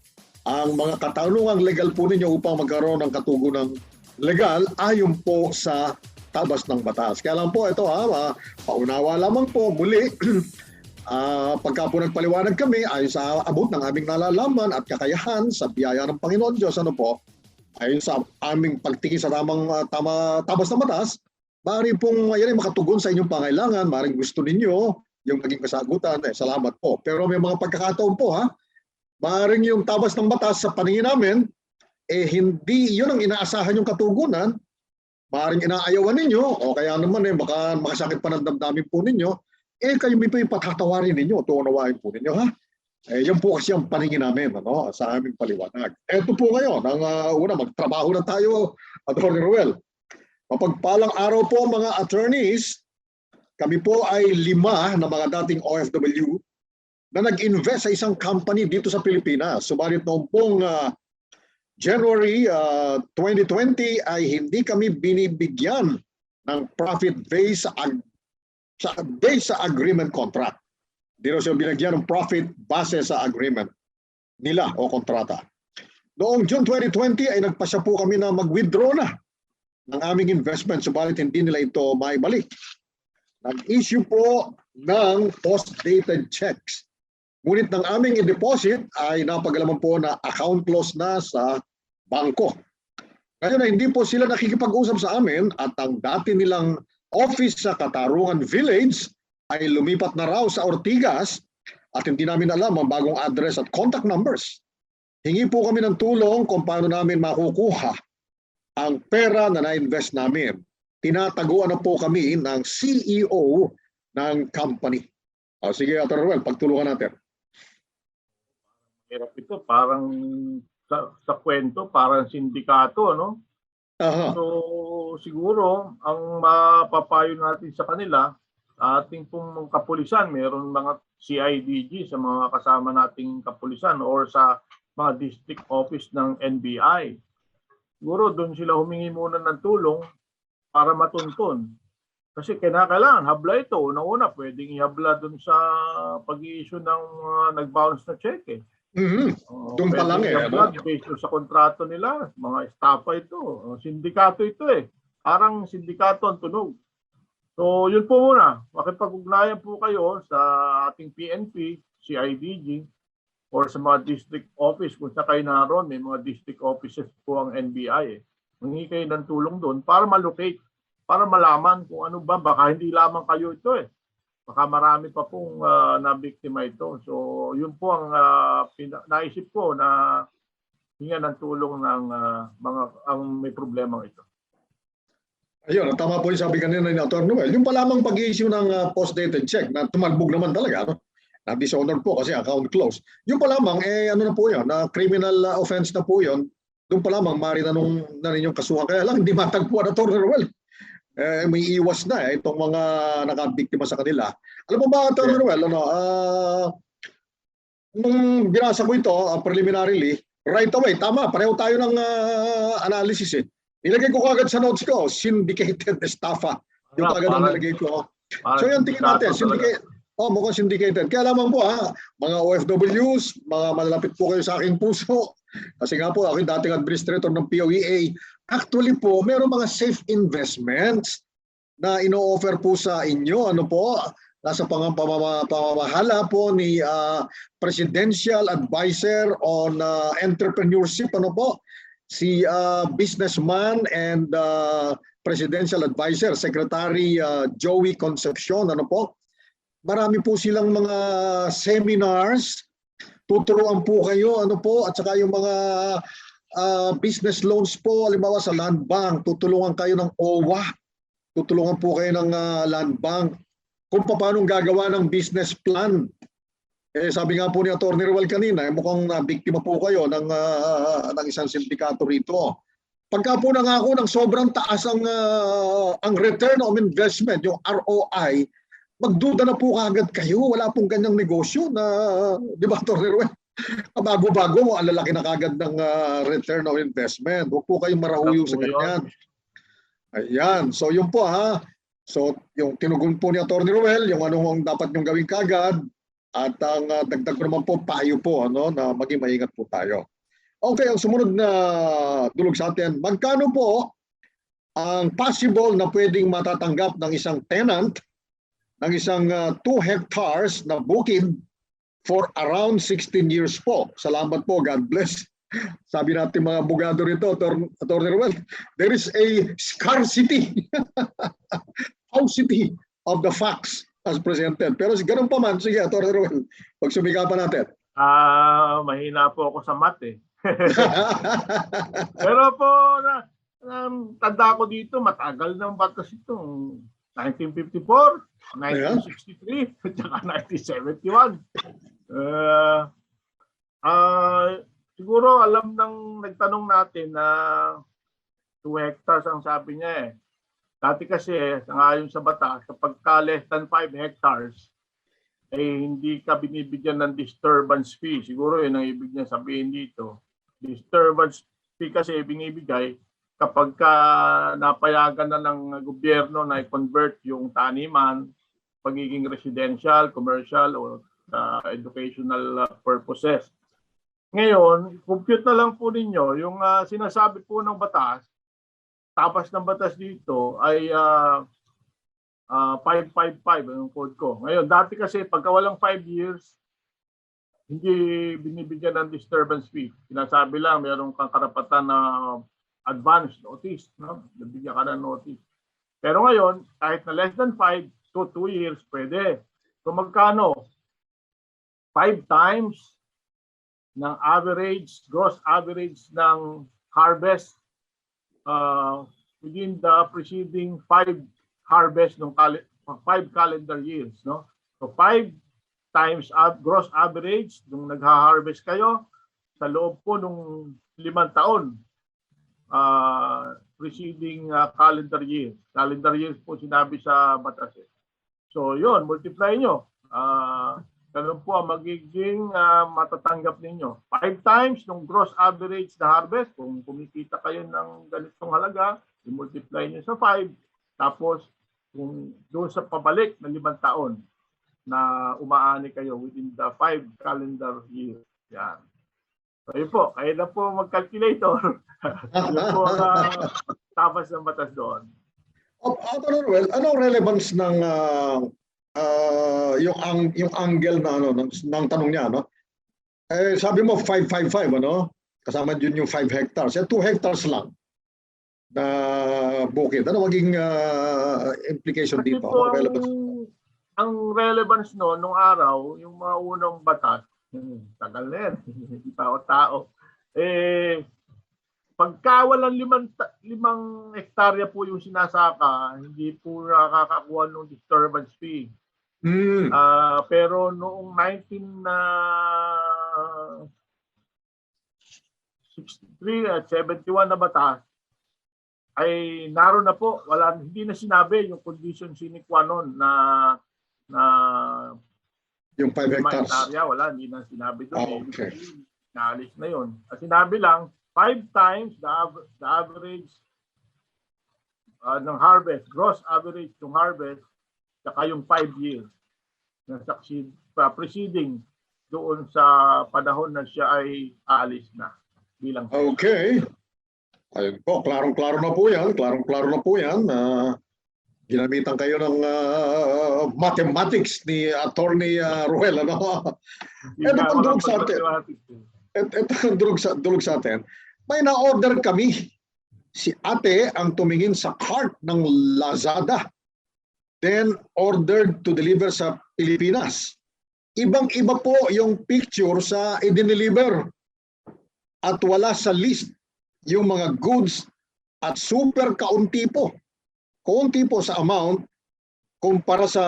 ang mga katanungang legal po ninyo upang magkaroon ng katugunang legal ayon po sa tabas ng batas. Kaya lang po ito paunawa lamang po muli. Pagka po nagpaliwanag kami ayon sa abot ng aming nalalaman at kakayahan sa biyaya ng Panginoon Diyos, ayon sa aming pagtingin sa tabas ng batas, maaari pong yan ay makatugon sa inyong pangailangan, maaring gusto ninyo yung maging kasagutan, salamat po. Pero may mga pagkakataon po maaring yung tabas ng batas sa paningin namin, hindi yun ang inaasahan yung katugunan, maaring inaayawan ninyo, o kaya naman baka makasakit pa ng damdamin po ninyo, kayo may patatawarin ninyo, tuunawain po ninyo, yan po kasi ang paningin namin sa aming paliwanag. Ito po ngayon, ang una, magtrabaho na tayo, Atty. Ruel. Mapagpalang araw po mga attorneys, kami po ay 5 na mga dating OFW na nag-invest sa isang company dito sa Pilipinas. Subalit noong pong January 2020 ay hindi kami binibigyan ng profit based sa agreement contract. Hindi raw siya binigyan ng profit base sa agreement nila o kontrata. Noong June 2020 ay nagpasya po kami na mag-withdraw na ng aming investment, subalit hindi nila ito maibalik. Nag-issue po ng post-dated checks. Ngunit ng aming i-deposit ay napagalaman po na account close na sa bangko. Ngayon na hindi po sila nakikipag-usap sa amin at ang dati nilang office sa Katarungan Village ay lumipat na raw sa Ortigas at hindi namin alam ang bagong address at contact numbers. Hingi po kami ng tulong kung paano namin makukuha ang pera na na-invest namin. Tinataguan na po kami ng CEO ng company. Sige, Atty. Ruel, pagtulungan natin. Hirap ito, parang sa kwento, parang sindikato, no? So siguro ang mapapayo natin sa kanila, ating pong kapulisan, mayroon mga CIDG sa mga kasama nating kapulisan or sa mga district office ng NBI. Siguro doon sila humingi muna ng tulong para matuntun. Kasi kinakailangan, habla ito. Una-una, pwedeng ihabla doon sa pag-i-issue ng nag-bounce na check. Doon pa lang Based sa kontrato nila, mga estafa ito, sindikato ito Parang sindikato ang tunog. So yun po muna, makipag-ugnayan po kayo sa ating PNP, CIDG, or sa mga district office kung sa kayo naroon, may mga district offices po ang NBI. Mangingi kayo ng tulong doon para malocate, para malaman kung ano ba, baka hindi lamang kayo ito Baka marami pa pong nabiktima ito. So yun po ang naisip ko na hingan ng tulong ng mga ang may problemang ito. Ayun, tama po yung sabi kanina ni Atty. Noel. Yung pa lamang pag-issue ng post-dated check na tumalbog naman talaga, na dishonored po kasi account closed. Yung pa lamang, ano na po yun, na criminal offense na po yun doon pa lamang mari na ninyong kasuhan. Kaya lang hindi matagpuan na Atty. Ruel. May iwas na itong mga nakabiktima sa kanila. Alam mo ba, Atty. Ruel, nung binasa ko ito, preliminarily, right away, tama, pareho tayo ng analysis eh. Nilagay ko kagad sa notes ko, syndicated estafa. Yung kagad ang nilagay ko. So yan, tingin natin, mukhang syndicated. Kaya lamang po mga OFWs, mga malalapit po kayo sa aking puso. Kasi nga po, ako yung dating administrator ng POEA. Actually po, meron mga safe investments na ino-offer po sa inyo. Ano po, nasa pamamahala po ni Presidential Advisor on Entrepreneurship. Ano po, si businessman and Presidential Advisor, Secretary Joey Concepcion. Ano po, marami po silang mga seminars, tuturuan po kayo, ano po, at saka yung mga business loans po, halimbawa sa Land Bank, tutulungan kayo ng OWA, tutulungan po kayo ng Land Bank, kung paano gagawa ng business plan. Sabi nga po ni Atty. Ruel kanina, mukhang biktima po kayo ng isang sindikato rito. Pagka po nangako ng sobrang taas ang return on investment, yung ROI, magduda na po kagad kayo. Wala pong ganyang negosyo na, di ba, Atty. Ruel? Bago-bago, ang lalaki na kagad ng return on investment. Huwag po kayong marahuyo sa ganyan. Ayan. So, yun po So, yung tinugon po ni Atty. Ruel, yung anong dapat nyong gawin kagad, at ang dagdag ko naman po, payo po, na maging maingat po tayo. Okay, ang sumunod na dulog sa atin, magkano po ang possible na pwedeng matatanggap ng isang tenant ng isang 2 hectares na bukid for around 16 years po. Salamat po, God bless. Sabi natin mga abogado rito, Atty. Ruel, there is a scarcity, paucity of the facts as presented. Pero ganun pa man, sige, Atty. Ruel, pag sumikapan natin. Mahina po ako sa math eh. Pero po, tanda ko dito, matagal ng batas ito. 1954, 1963, at saka 1971. Siguro alam ng nagtanong natin na 2 hectares ang sabi niya eh. Dati kasi, ayon sa batas, kapag less than 5 hectares, hindi ka binibigyan ng disturbance fee. Siguro yun ang ibig niya sabihin dito. Disturbance fee kasi binibigay kapag napayagan na ng gobyerno na i-convert yung taniman, pagiging residential, commercial, o educational purposes. Ngayon, compute na lang po ninyo, yung sinasabi po ng batas, tapas ng batas dito ay 555 ang code ko. Ngayon, dati kasi pagka walang 5 years, hindi binibigyan ng disturbance fee. Sinasabi lang, mayroon kang karapatan na advance notice, no? Nabigyan ka ng notice. Pero ngayon, kahit na less than 5 to 2 years, pwede. So magkano? 5 times ng average, gross average ng harvest within the preceding 5 harvest ng 5 calendar years, no? So 5 times gross average nung nagha-harvest kayo sa loob po nung 5 taon preceding calendar year. Calendar years po sinabi sa batas. So yun, multiply nyo. Ganun po ang magiging matatanggap ninyo. 5 times ng gross average na harvest. Kung kumikita kayo ng ganitong halaga, i-multiply nyo sa 5. Tapos, kung doon sa pabalik na 5 taon na umaani kayo within the 5 calendar year. Yan. So yun po, kaya na po mag-calculator. Yun po ang tapas ng batas doon. Well, anong relevance ng yung angle na ng tanong niya, no? Sabi mo 555, ano? Kasama din yung 5 hectares. 2 hectares lang na bukid. Ano maging implication dito? Po, ang relevance nung araw, yung mga unang batas, tagal na yan, hindi pa ako tao. Pagka walang 5 hektarya po yung sinasaka, hindi po nakakakuha ng disturbance fee. Pero noong 63 at 71 na batas ay naroon na po, hindi na sinabi yung condition sine qua non na Yung 5 hectares. hektarya, hindi na sinabi doon. Okay. Naalis na yun. At sinabi lang, 5 times the average ng harvest, gross average ng harvest, saka yung 5 years na preceding doon sa panahon na siya ay aalis na bilang Okay. Ayun po, klarong-klaro na po yan. Klarong-klaro na po yan. Ginamitan kayo ng mathematics ni Attorney Ruel. Ano? Ito ang durog sa atin. Ito ang durog sa atin. May na-order kami. Si ate ang tumingin sa cart ng Lazada. Then ordered to deliver sa Pilipinas. Ibang-iba po yung picture sa i-deliver. At wala sa list yung mga goods at super kaunti po. Kaunti po sa amount kumpara sa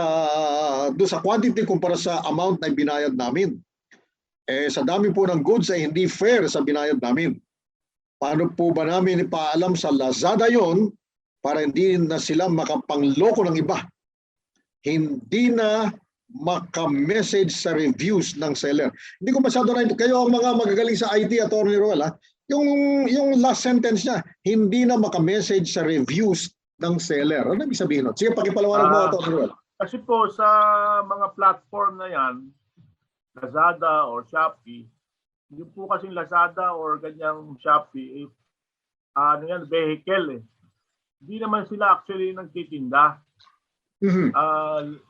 quantity kumpara sa amount na binayad namin. Sa dami po ng goods ay hindi fair sa binayad namin. Paano po ba namin ipaalam sa Lazada yon para hindi na sila makapangloko ng iba? Hindi na maka-message sa reviews ng seller. Hindi ko masyado na kayo ang mga magagaling sa IT, Attorney Roel, yung last sentence niya, hindi na maka-message sa reviews ng seller. Ano ibig sabihin nun? Sige, pakipalawanag mo, Attorney Roel. Kasi po sa mga platform na yan, Lazada or Shopee, yung po kasing Lazada or ganyang Shopee, vehicle eh. Hindi naman sila actually nagtitinda.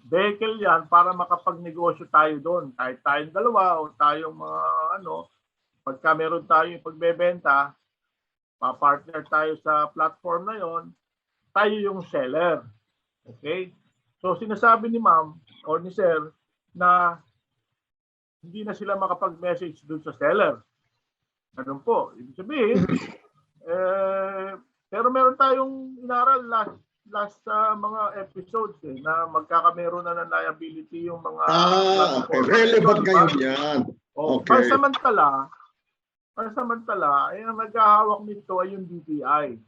Vehicle yan para makapagnegosyo tayo doon. Kahit tayong dalawa o tayong mga pagka meron tayong pagbebenta, pa-partner tayo sa platform na yon, tayo yung seller. Okay? So sinasabi ni ma'am o ni sir na hindi na sila makapag-message doon sa seller. Ganun po. Ibig sabihin, pero meron tayong inaral last mga episodes na magkakameron na ng liability yung mga okay. Relevant ngayon yan. Okay. Pansamantala, ang naghahawak nito ay yung DTI.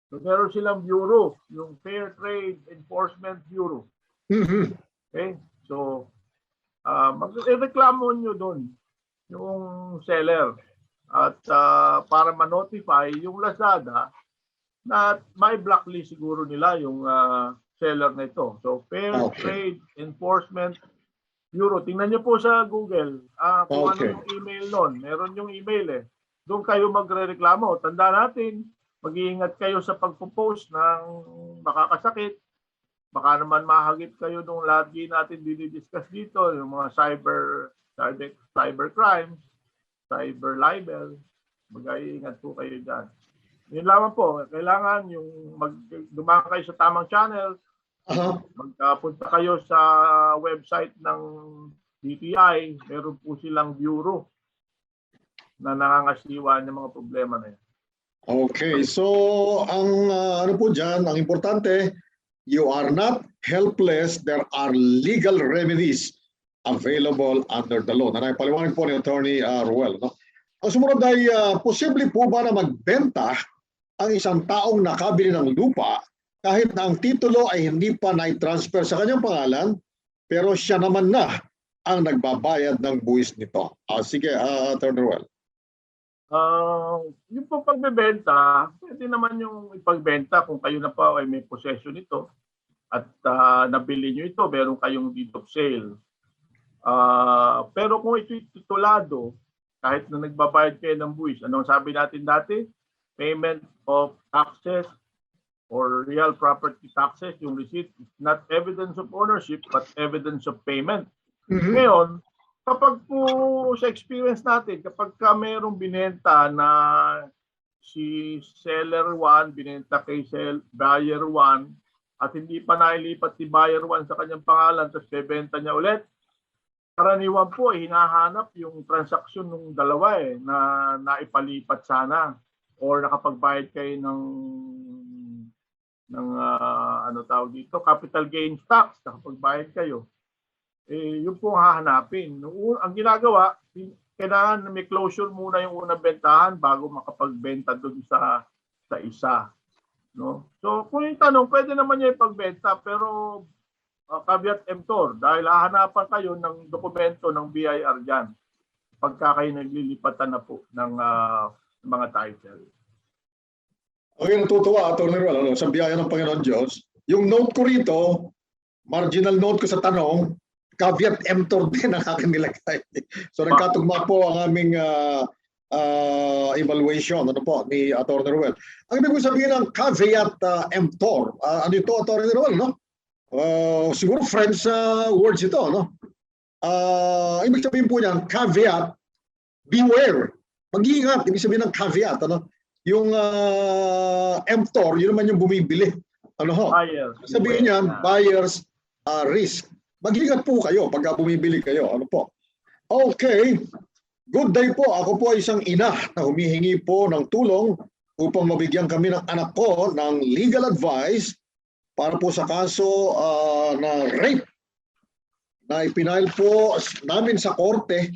So meron silang bureau, yung Fair Trade Enforcement Bureau. Okay? So, mag-reklamo nyo doon yung seller at para ma-notify yung Lazada na may blacklist siguro nila yung seller na ito. So, Fair Trade Enforcement Bureau. Tingnan nyo po sa Google kung ano yung email nun. Meron yung email eh. Doon kayo magre-reklamo. Tanda natin, mag-iingat kayo sa pagpo-post ng makakasakit. Baka naman mahagip kayo nung lagi natin dinidiscuss dito, yung mga cyber crimes, cyber libel. Mag-iingat po kayo dyan. Yun lamang po, kailangan yung dumaan kayo sa tamang channel, magpunta kayo sa website ng DTI, meron po silang bureau na nangangasiwa ng mga problema na yan. Okay, so ang ano po dyan, ang importante, you are not helpless, there are legal remedies available under the law. Na paliwanag po ni Attorney Ruel. No? Ang sumunod ay, posible po ba na magbenta ang isang taong nakabili ng lupa kahit na ang titulo ay hindi pa na-transfer sa kanyang pangalan, pero siya naman na ang nagbabayad ng buwis nito? Sige, Attorney Ruel. Yung po pagbebenta, pwede naman yung ipagbenta kung kayo na pa ay may possession nito at nabili nyo ito, meron kayong deed of sale. Pero kung ito'y titulado, kahit na nagbabayad kayo ng buwis, anong sabi natin dati? Payment of taxes or real property taxes, yung receipt is not evidence of ownership but evidence of payment. Ngayon, kapag po sa experience natin, kapag ka mayroong binenta na si seller 1, binenta kay buyer 1, at hindi pa nailipat si buyer 1 sa kanyang pangalan, tapos bebenta niya ulit, karaniwan po, hinahanap yung transaksyon ng dalawa na naipalipat sana or nakapagbayad kayo ng capital gains tax, nakapagbayad kayo. Yun po hahanapin. Ang ginagawa, kailangan may closure muna yung unang bentahan bago makapagbenta doon sa isa. No? So kung yung tanong, pwede naman niya ipagbenta pero caveat emptor dahil hahanapan kayo ng dokumento ng BIR dyan pagka kayo naglilipatan na po ng mga title. Okay, natutuwa, Atty. Ruel, sa biyaya ng Panginoon Diyos. Yung note ko rito, marginal note ko sa tanong, caveat emptor din ang aking nilagay. So nagkatugma po ang aming evaluation ni Atty. Ruel. Ang ibig sabihin ng caveat emptor, ano ito, Atty. Ruel, no? Siguro French words ito, no? Ibig sabihin po niyan, caveat, beware. Mag-iingat, ibig sabihin ng caveat, ano? Yung emptor, yun naman yung bumibili. Ano ho? Buyers. Sabihin niyan, buyers risk. Mag-iingat po kayo pagka bumibili kayo. Ano po? Okay. Good day po. Ako po ay isang ina na humihingi po ng tulong upang mabigyan kami ng anak ko ng legal advice para po sa kaso na rape na ipinail po namin sa korte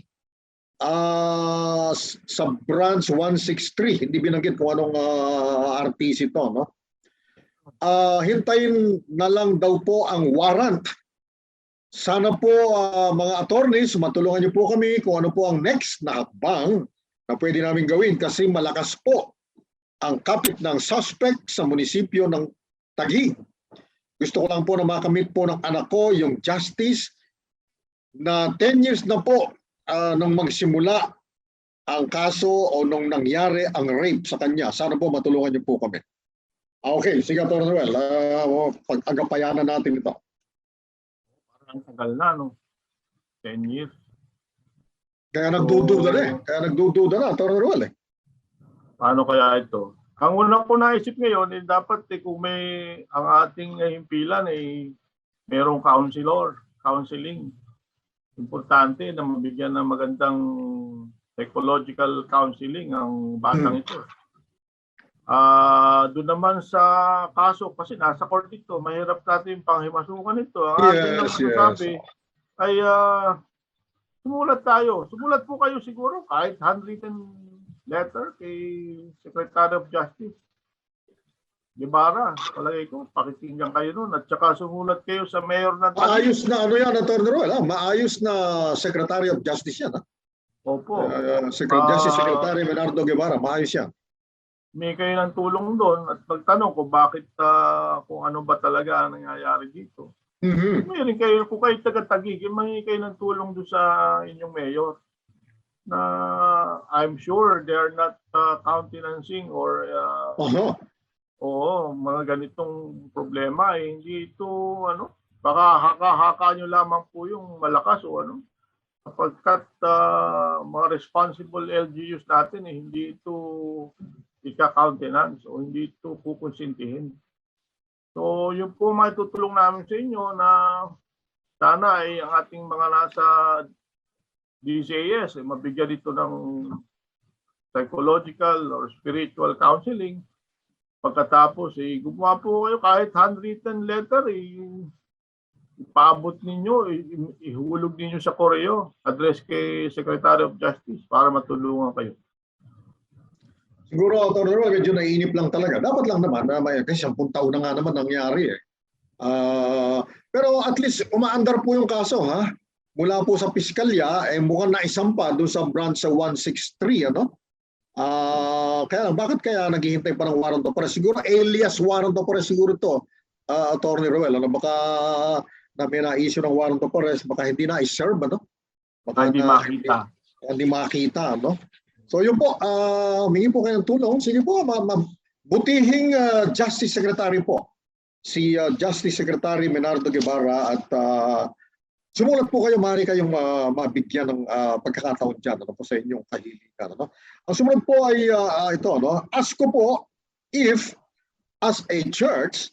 sa branch 163. Hindi binanggit kung anong RTC ito, no? Hintayin na lang daw po ang warrant. Sana po mga attorneys, matulungan niyo po kami kung ano po ang next na hakbang na pwede namin gawin kasi malakas po ang kapit ng suspect sa munisipyo ng Taguig. Gusto ko lang po na makamit po ng anak ko yung justice na 10 years na po nung magsimula ang kaso o nung nangyari ang rape sa kanya. Sana po matulungan niyo po kami. Okay, sige Atty. Ruel, pag-agapayanan natin ito. Parang tagal na, no? 10 years. Kaya nagdududa na eh. Kaya nagdududa na, Atty. Ruel eh. Paano kaya ito? Ang unang ko naisip ngayon, dapat kung may ang ating himpilan ay merong counseling. Importante na mabigyan ng magandang psychological counseling ang batang ito. Doon naman sa kaso, kasi nasa court ito, mahirap natin panghimasukan ito. Ang ating lang masasabi ay sumulat tayo. Sumulat po kayo siguro kahit handwritten letter kay Secretary of Justice. Gibara, palagay ko, pakikinggan kayo nun. At saka sumulat kayo sa mayor ng Taguig. Maayos na ano yan, Atty. Ruel. Maayos na Secretary of Justice yan. Opo. Justice Secretary Menardo Guevara, maayos yan. May kayo ng tulong doon at magtanong kung bakit, kung ano ba talaga ang nangyayari dito. Mayroon kayo, kung kayo taga-Taguig, may kayo ng tulong doon sa inyong mayor na I'm sure they're not countenancing or mga ganitong problema. Hindi ito, baka haka-haka nyo lamang po yung malakas o kapagkat mga responsible LGUs natin, hindi ito ika-countenance o hindi ito kukonsintihin. So, yun po matutulong namin sa inyo na sana ay ang ating mga nasa DCAS ay mabigyan dito ng psychological or spiritual counseling. Pagkatapos, gumawa po kayo kahit handwritten letter, ipaabot ninyo, ihulog ninyo sa koreo, address kay Secretary of Justice para matulungan kayo. Siguro, Atty. Ruel, medyo naiinip lang talaga. Dapat lang naman, kasi 10 taon na nga naman nangyari eh. Pero at least umaandar po yung kaso, ha? Mula po sa piskalya, mukhang naisampa doon sa branch sa 163, kaya lang, bakit kaya naghihintay pa ng warrant of arrest? Siguro alias warrant of arrest siguro ito, Atty. Ruel. Baka na may na-issue ng warrant of arrest, baka hindi na i-serve, Baka hindi makita. Hindi makita, So yun po, humingi po kayo ng tulong. Sige po, butihing Justice Secretary po. Si Justice Secretary Menardo Guevara at sumulat po kayo, maaari kayong mabigyan ng pagkakataon dyan po sa inyong kahilingan. Ang sumunod po ay ito. Ask ko po if as a church,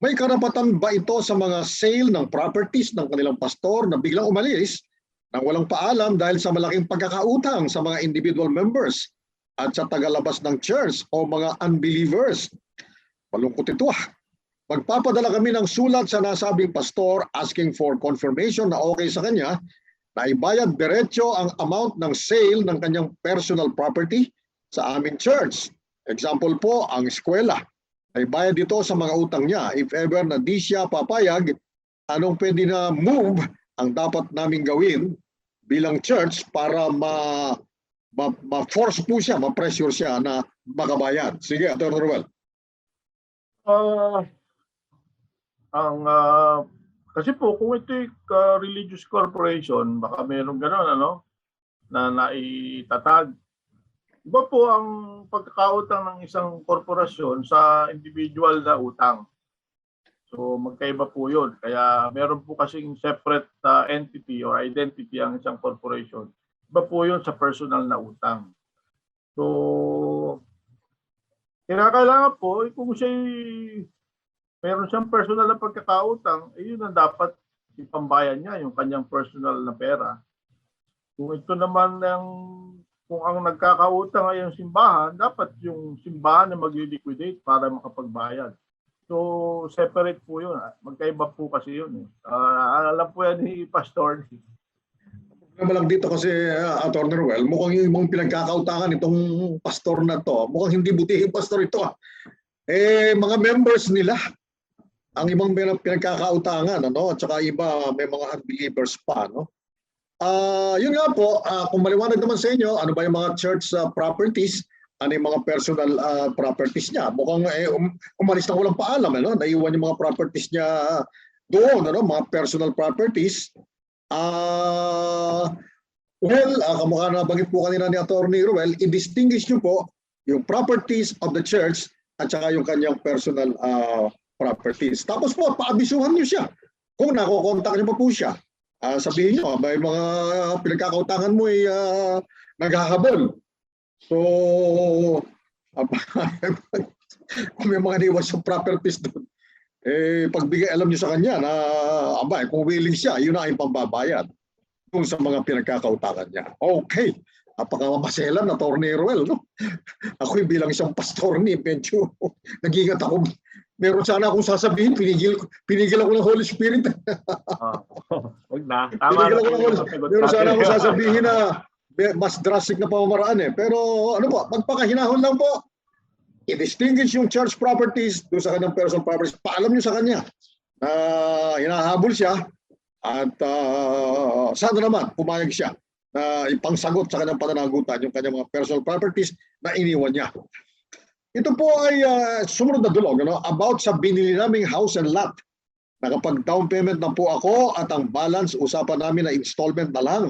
may karapatan ba ito sa mga sale ng properties ng kanilang pastor na biglang umalis nang walang paalam dahil sa malaking pagkakautang sa mga individual members at sa tagalabas ng church o mga unbelievers? Malungkot ito. Magpapadala kami ng sulat sa nasabing pastor asking for confirmation na okay sa kanya na ibayad diretso ang amount ng sale ng kanyang personal property sa aming church. Example po, ang eskwela. Ay bayad dito sa mga utang niya. If ever na di siya papayag, anong pwede na move ang dapat naming gawin bilang church para ma-force po siya, ma-pressure siya na makabayad. Sige, Atty. Ruel. Kasi po kung ito'y religious corporation, baka mayroong gano'n na naitatag. Iba po ang pagkakautang ng isang korporasyon sa individual na utang. So magkaiba po yun. Kaya meron po kasing separate entity or identity ang isang corporation. Iba po yun sa personal na utang. So kailangan po, kung meron siyang personal na pagkakautang, yun ang dapat ipambayan niya, yung kanyang personal na pera. Kung ito naman kung ang nagkakautang ay yung simbahan, dapat yung simbahan na mag-liquidate para makapagbayad. So, separate po yun. Magkaiba po kasi yun. Alam po yan ni Pastor. Problema lang dito kasi, Atty. Ruel, mukhang yung ibang pinagkakautangan itong pastor na to, mukhang hindi butihing pastor ito. Mga members nila, ang ibang pinagkakautangan, at saka iba, may mga unbelievers pa, yun nga po, kung maliwanag naman sa inyo, ano ba yung mga church properties, ano yung mga personal properties niya. Mukhang umalis na walang paalam, naiwan yung mga properties niya doon, mga personal properties. Kamukha na bagit po kanina ni Atty. Ruel, i-distinguish nyo po yung properties of the church at saka yung kanyang personal properties. Tapos po, paabisuhan nyo siya. Kung nakokontak nyo pa po siya, sabihin nyo, may mga pinagkakautangan mo ay naghahabol. So, kung may mga niwas yung properties doon, pagbigay alam nyo sa kanya na kung willing siya, yun na ang pambabayad kung sa mga pinagkakautangan niya. Okay. Napakamaselan, Atty. Ruel. Ako bilang isang pastor medyo nag-ingat ako. Meron sana akong sasabihin, pinigil ako ng Holy Spirit. Huwag na. Meron sana akong sasabihin na mas drastic na pamamaraan Pero magpakahinahon lang po. I-distinguish yung church properties doon sa kanyang personal properties. Paalam nyo sa kanya na hinahabol siya at sana naman pumayag siya na ipangsagot sa kanyang pananagutan yung kanyang mga personal properties na iniwan niya. Ito po ay sumunod na dulog about sa binili naming house and lot. Nakapag-down payment na po ako at ang balance usapan namin na installment na lang.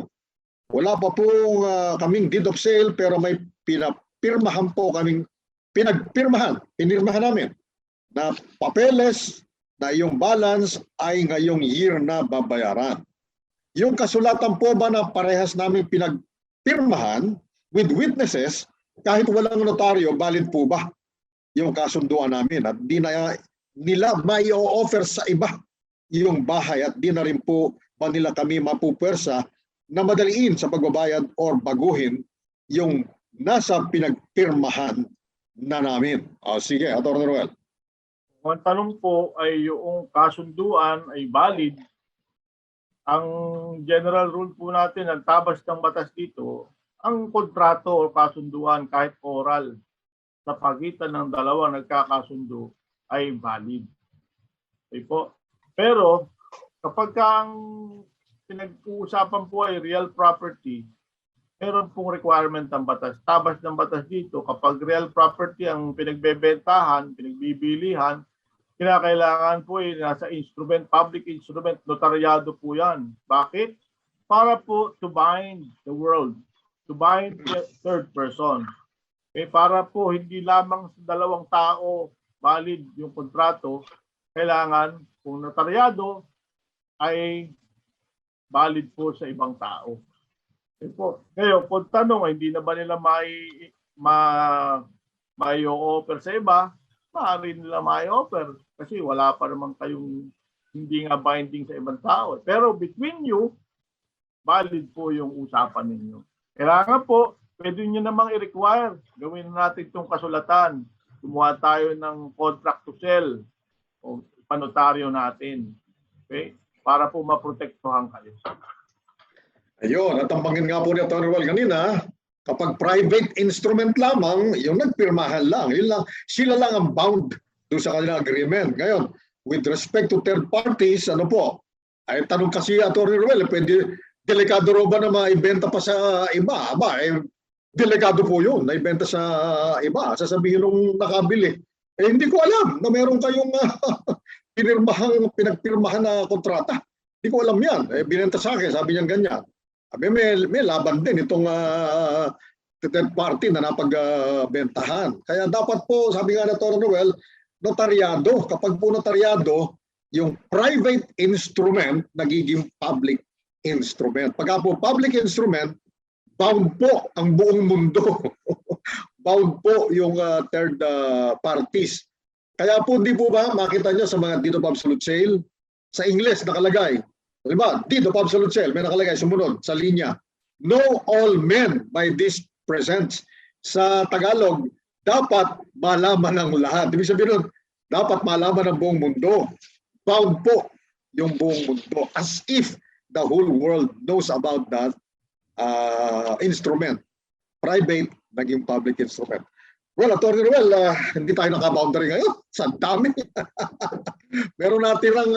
Wala pa pong kaming deed of sale pero may pinirmahan namin na papeles na yung balance ay ngayong year na babayaran. Yung kasulatan po ba na parehas namin pinagpirmahan with witnesses, kahit walang notaryo, valid po ba yung kasunduan namin? At di na nila may offer sa iba yung bahay at di na rin po ba nila kami mapupwersa na madaliin sa pagbabayad or baguhin yung nasa pinagpirmahan na namin. Sige, Atty. Ruel. Ang tanong po ay yung kasunduan ay valid. Ang general rule po natin, ang tabas ng batas dito, ang kontrato o kasunduan kahit oral sa pagitan ng dalawang nagkakasundo ay valid. Okay po. Pero kapag ang pinag-uusapan po ay real property, meron pong requirement ng batas. Tabas ng batas dito, kapag real property ang pinagbebentahan, pinagbibilihan, kinakailangan po nasa instrument, public instrument, notaryado po yan. Bakit? Para po to bind the world, to bind the third person. Para po hindi lamang sa dalawang tao valid yung kontrato, kailangan kung notaryado ay valid po sa ibang tao. Ngayon, kung tanong, hindi na ba nila may offer sa iba, maaari nila may offer kasi wala pa naman kayong hindi nga binding sa ibang tao. Pero between you, valid po yung usapan ninyo. Kailangan po, pwede nyo namang i-require. Gawin natin itong kasulatan. Kumuha tayo ng contract to sell o panotaryo natin. Okay? Para po maprotektuhan kayo. Ayun, at ang bangin nga po ni Atty. Noel kanina, kapag private instrument lamang, yung nagpirmahan lang, yun lang, sila lang ang bound doon sa kanilang agreement. Ngayon, with respect to third parties, ano po, ay tanong kasi Atty. Noel, pwede, delikado ro ba na maibenta pa sa iba? Aba, delikado po yun, naibenta sa iba. Sasabihin nung nakabili, hindi ko alam na meron kayong pinagpirmahan na kontrata. Hindi ko alam yan. Binenta sa akin, sabi niya ganyan. Sabi, may laban din itong third party na napagbentahan. Kaya dapat po, sabi nga na Atty. Noel, notaryado. Kapag po notaryado, yung private instrument nagiging public instrument. Pagka po public instrument, bound po ang buong mundo. Bound po yung third parties. Kaya po hindi po ba makita nyo sa mga deed of absolute sale, sa English nakalagay, diba? Deed of absolute sale, may nakalagay sumunod sa linya. Know all men by this presents. Sa Tagalog, dapat malaman ng lahat. Ibig sabihin nun, dapat malaman ng buong mundo. Bound po yung buong mundo. As if the whole world knows about that instrument. Private, naging public instrument. Well, Atty. Noel, hindi tayo naka-boundary ngayon. Sa dami. Meron natin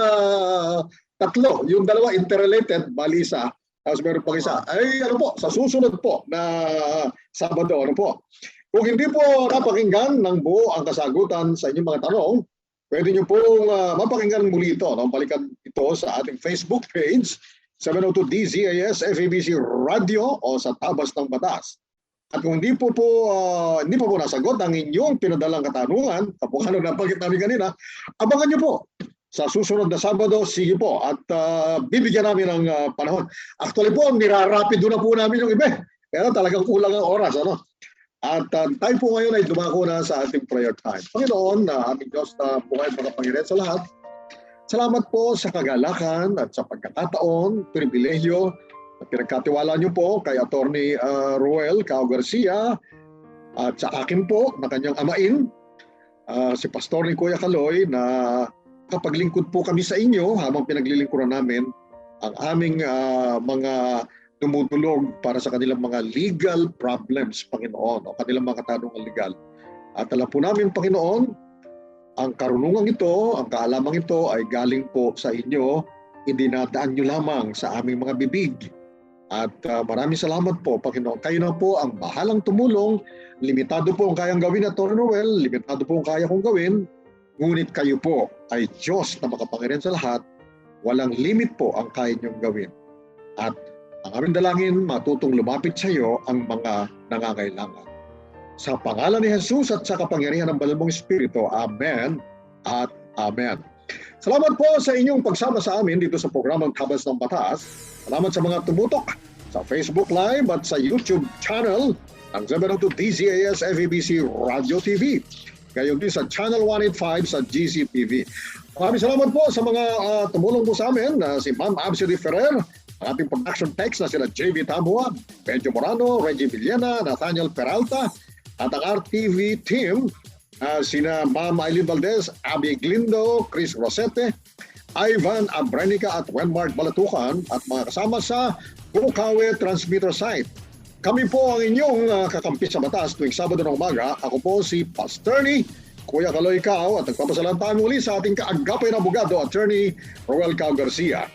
tatlo. Yung dalawa interrelated, bali isa. Tapos meron pang isa. Ay, ano po, sa susunod po na Sabado, ano po. Kung hindi po napakinggan ng buo ang kasagutan sa inyong mga tanong, pwede nyo pong mapakinggan muli ito. No? Balikan ito sa ating Facebook page, 702 DZAS FEBC Radio o sa Tabas ng Batas. At kung hindi po nasagot ang inyong pinadalang katanungan, kapag ano napagit namin kanina, abangan nyo po sa susunod na Sabado, sige po, at bibigyan namin ng panahon. Actually po, nirarapido na po namin yung iba. Kaya talagang kulang ang oras. Ano? At tayo po ngayon ay dumako na sa ating prayer time. Panginoon, aming Diyos na buhay mga Panginoon sa lahat, salamat po sa kagalakan at sa pagkakataon, pribilehyo na pinagkatiwala niyo po kay Atty. Roel Cao Garcia at sa akin po na kanyang amain, si Pastor ni Kuya Kaloy, na kapaglingkod po kami sa inyo habang pinaglilingkuran namin ang aming mga dumudulog para sa kanilang mga legal problems, Panginoon, o kanilang mga katanungan legal. At alam po namin, Panginoon, ang karunungan ito, ang kaalamang ito ay galing po sa inyo, hindi nadaan nyo lamang sa aming mga bibig. At maraming salamat po, Panginoon. Kayo na po ang bahalang tumulong. Limitado po ang kayang gawin at Atty. Noel, limitado po ang kaya kong gawin. Ngunit kayo po ay Diyos na makapangyarihan sa lahat. Walang limit po ang kaya niyong gawin. At ang aming dalangin, matutong lumapit sa iyo ang mga nangangailangan. Sa pangalan ni Jesus at sa kapangyarihan ng Banal mong Espiritu, Amen at Amen. Salamat po sa inyong pagsama sa amin dito sa programang Tabas ng Batas. Salamat sa mga tumutok sa Facebook Live at sa YouTube channel ng 702 DZAS FEBC Radio TV. Gayon din sa Channel 185 sa GCTV. Maraming salamat po sa mga tumulong po sa amin, si Ma'am Absidy Ferrer, ang ating production techs na sila JV Tamua, Benjo Morano, Reggie Villena, Nathaniel Peralta, at ang RTV team, sina Ma'am Aileen Valdez, Abby Glindo, Chris Rosete, Ivan Abrenica at Wenmark Balatukan, at mga kasama sa Bukawe Transmitter Site. Kami po ang inyong kakampi sa batas tuwing Sabado ng umaga. Ako po si Pastor ni Kuya Kaloy Cao at nagpapasalamatan muli sa ating kaagapay na abogado, Attorney Roel Cao Garcia.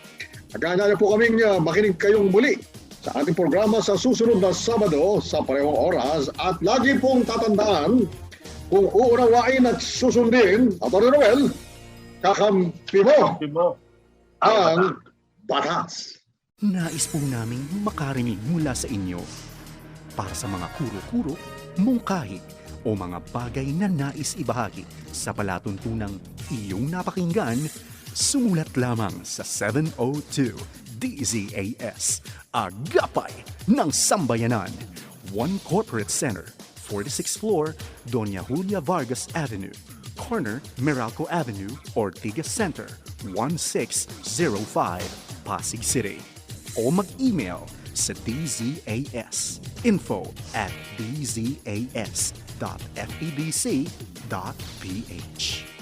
Nagkanya po kaming makinig kayong muli sa ating programa sa susunod na Sabado sa parehong oras, at lagi pong tatandaan, kung uunawain at susundin, Atty. Roel, kakampi mo ang batas. Nais po naming makarinig mula sa inyo para sa mga kuro-kuro, mungkahi o mga bagay na nais ibahagi sa palatuntunang iyong napakinggan. Sumulat lamang sa 702 DZAS, Agapay ng Sambayanan, 1 Corporate Center, 46th floor, Doña Julia Vargas Avenue, corner Meralco Avenue, Ortigas Center, 1605, Pasig City. O mag-email sa dzas@info@dzas.febc.ph.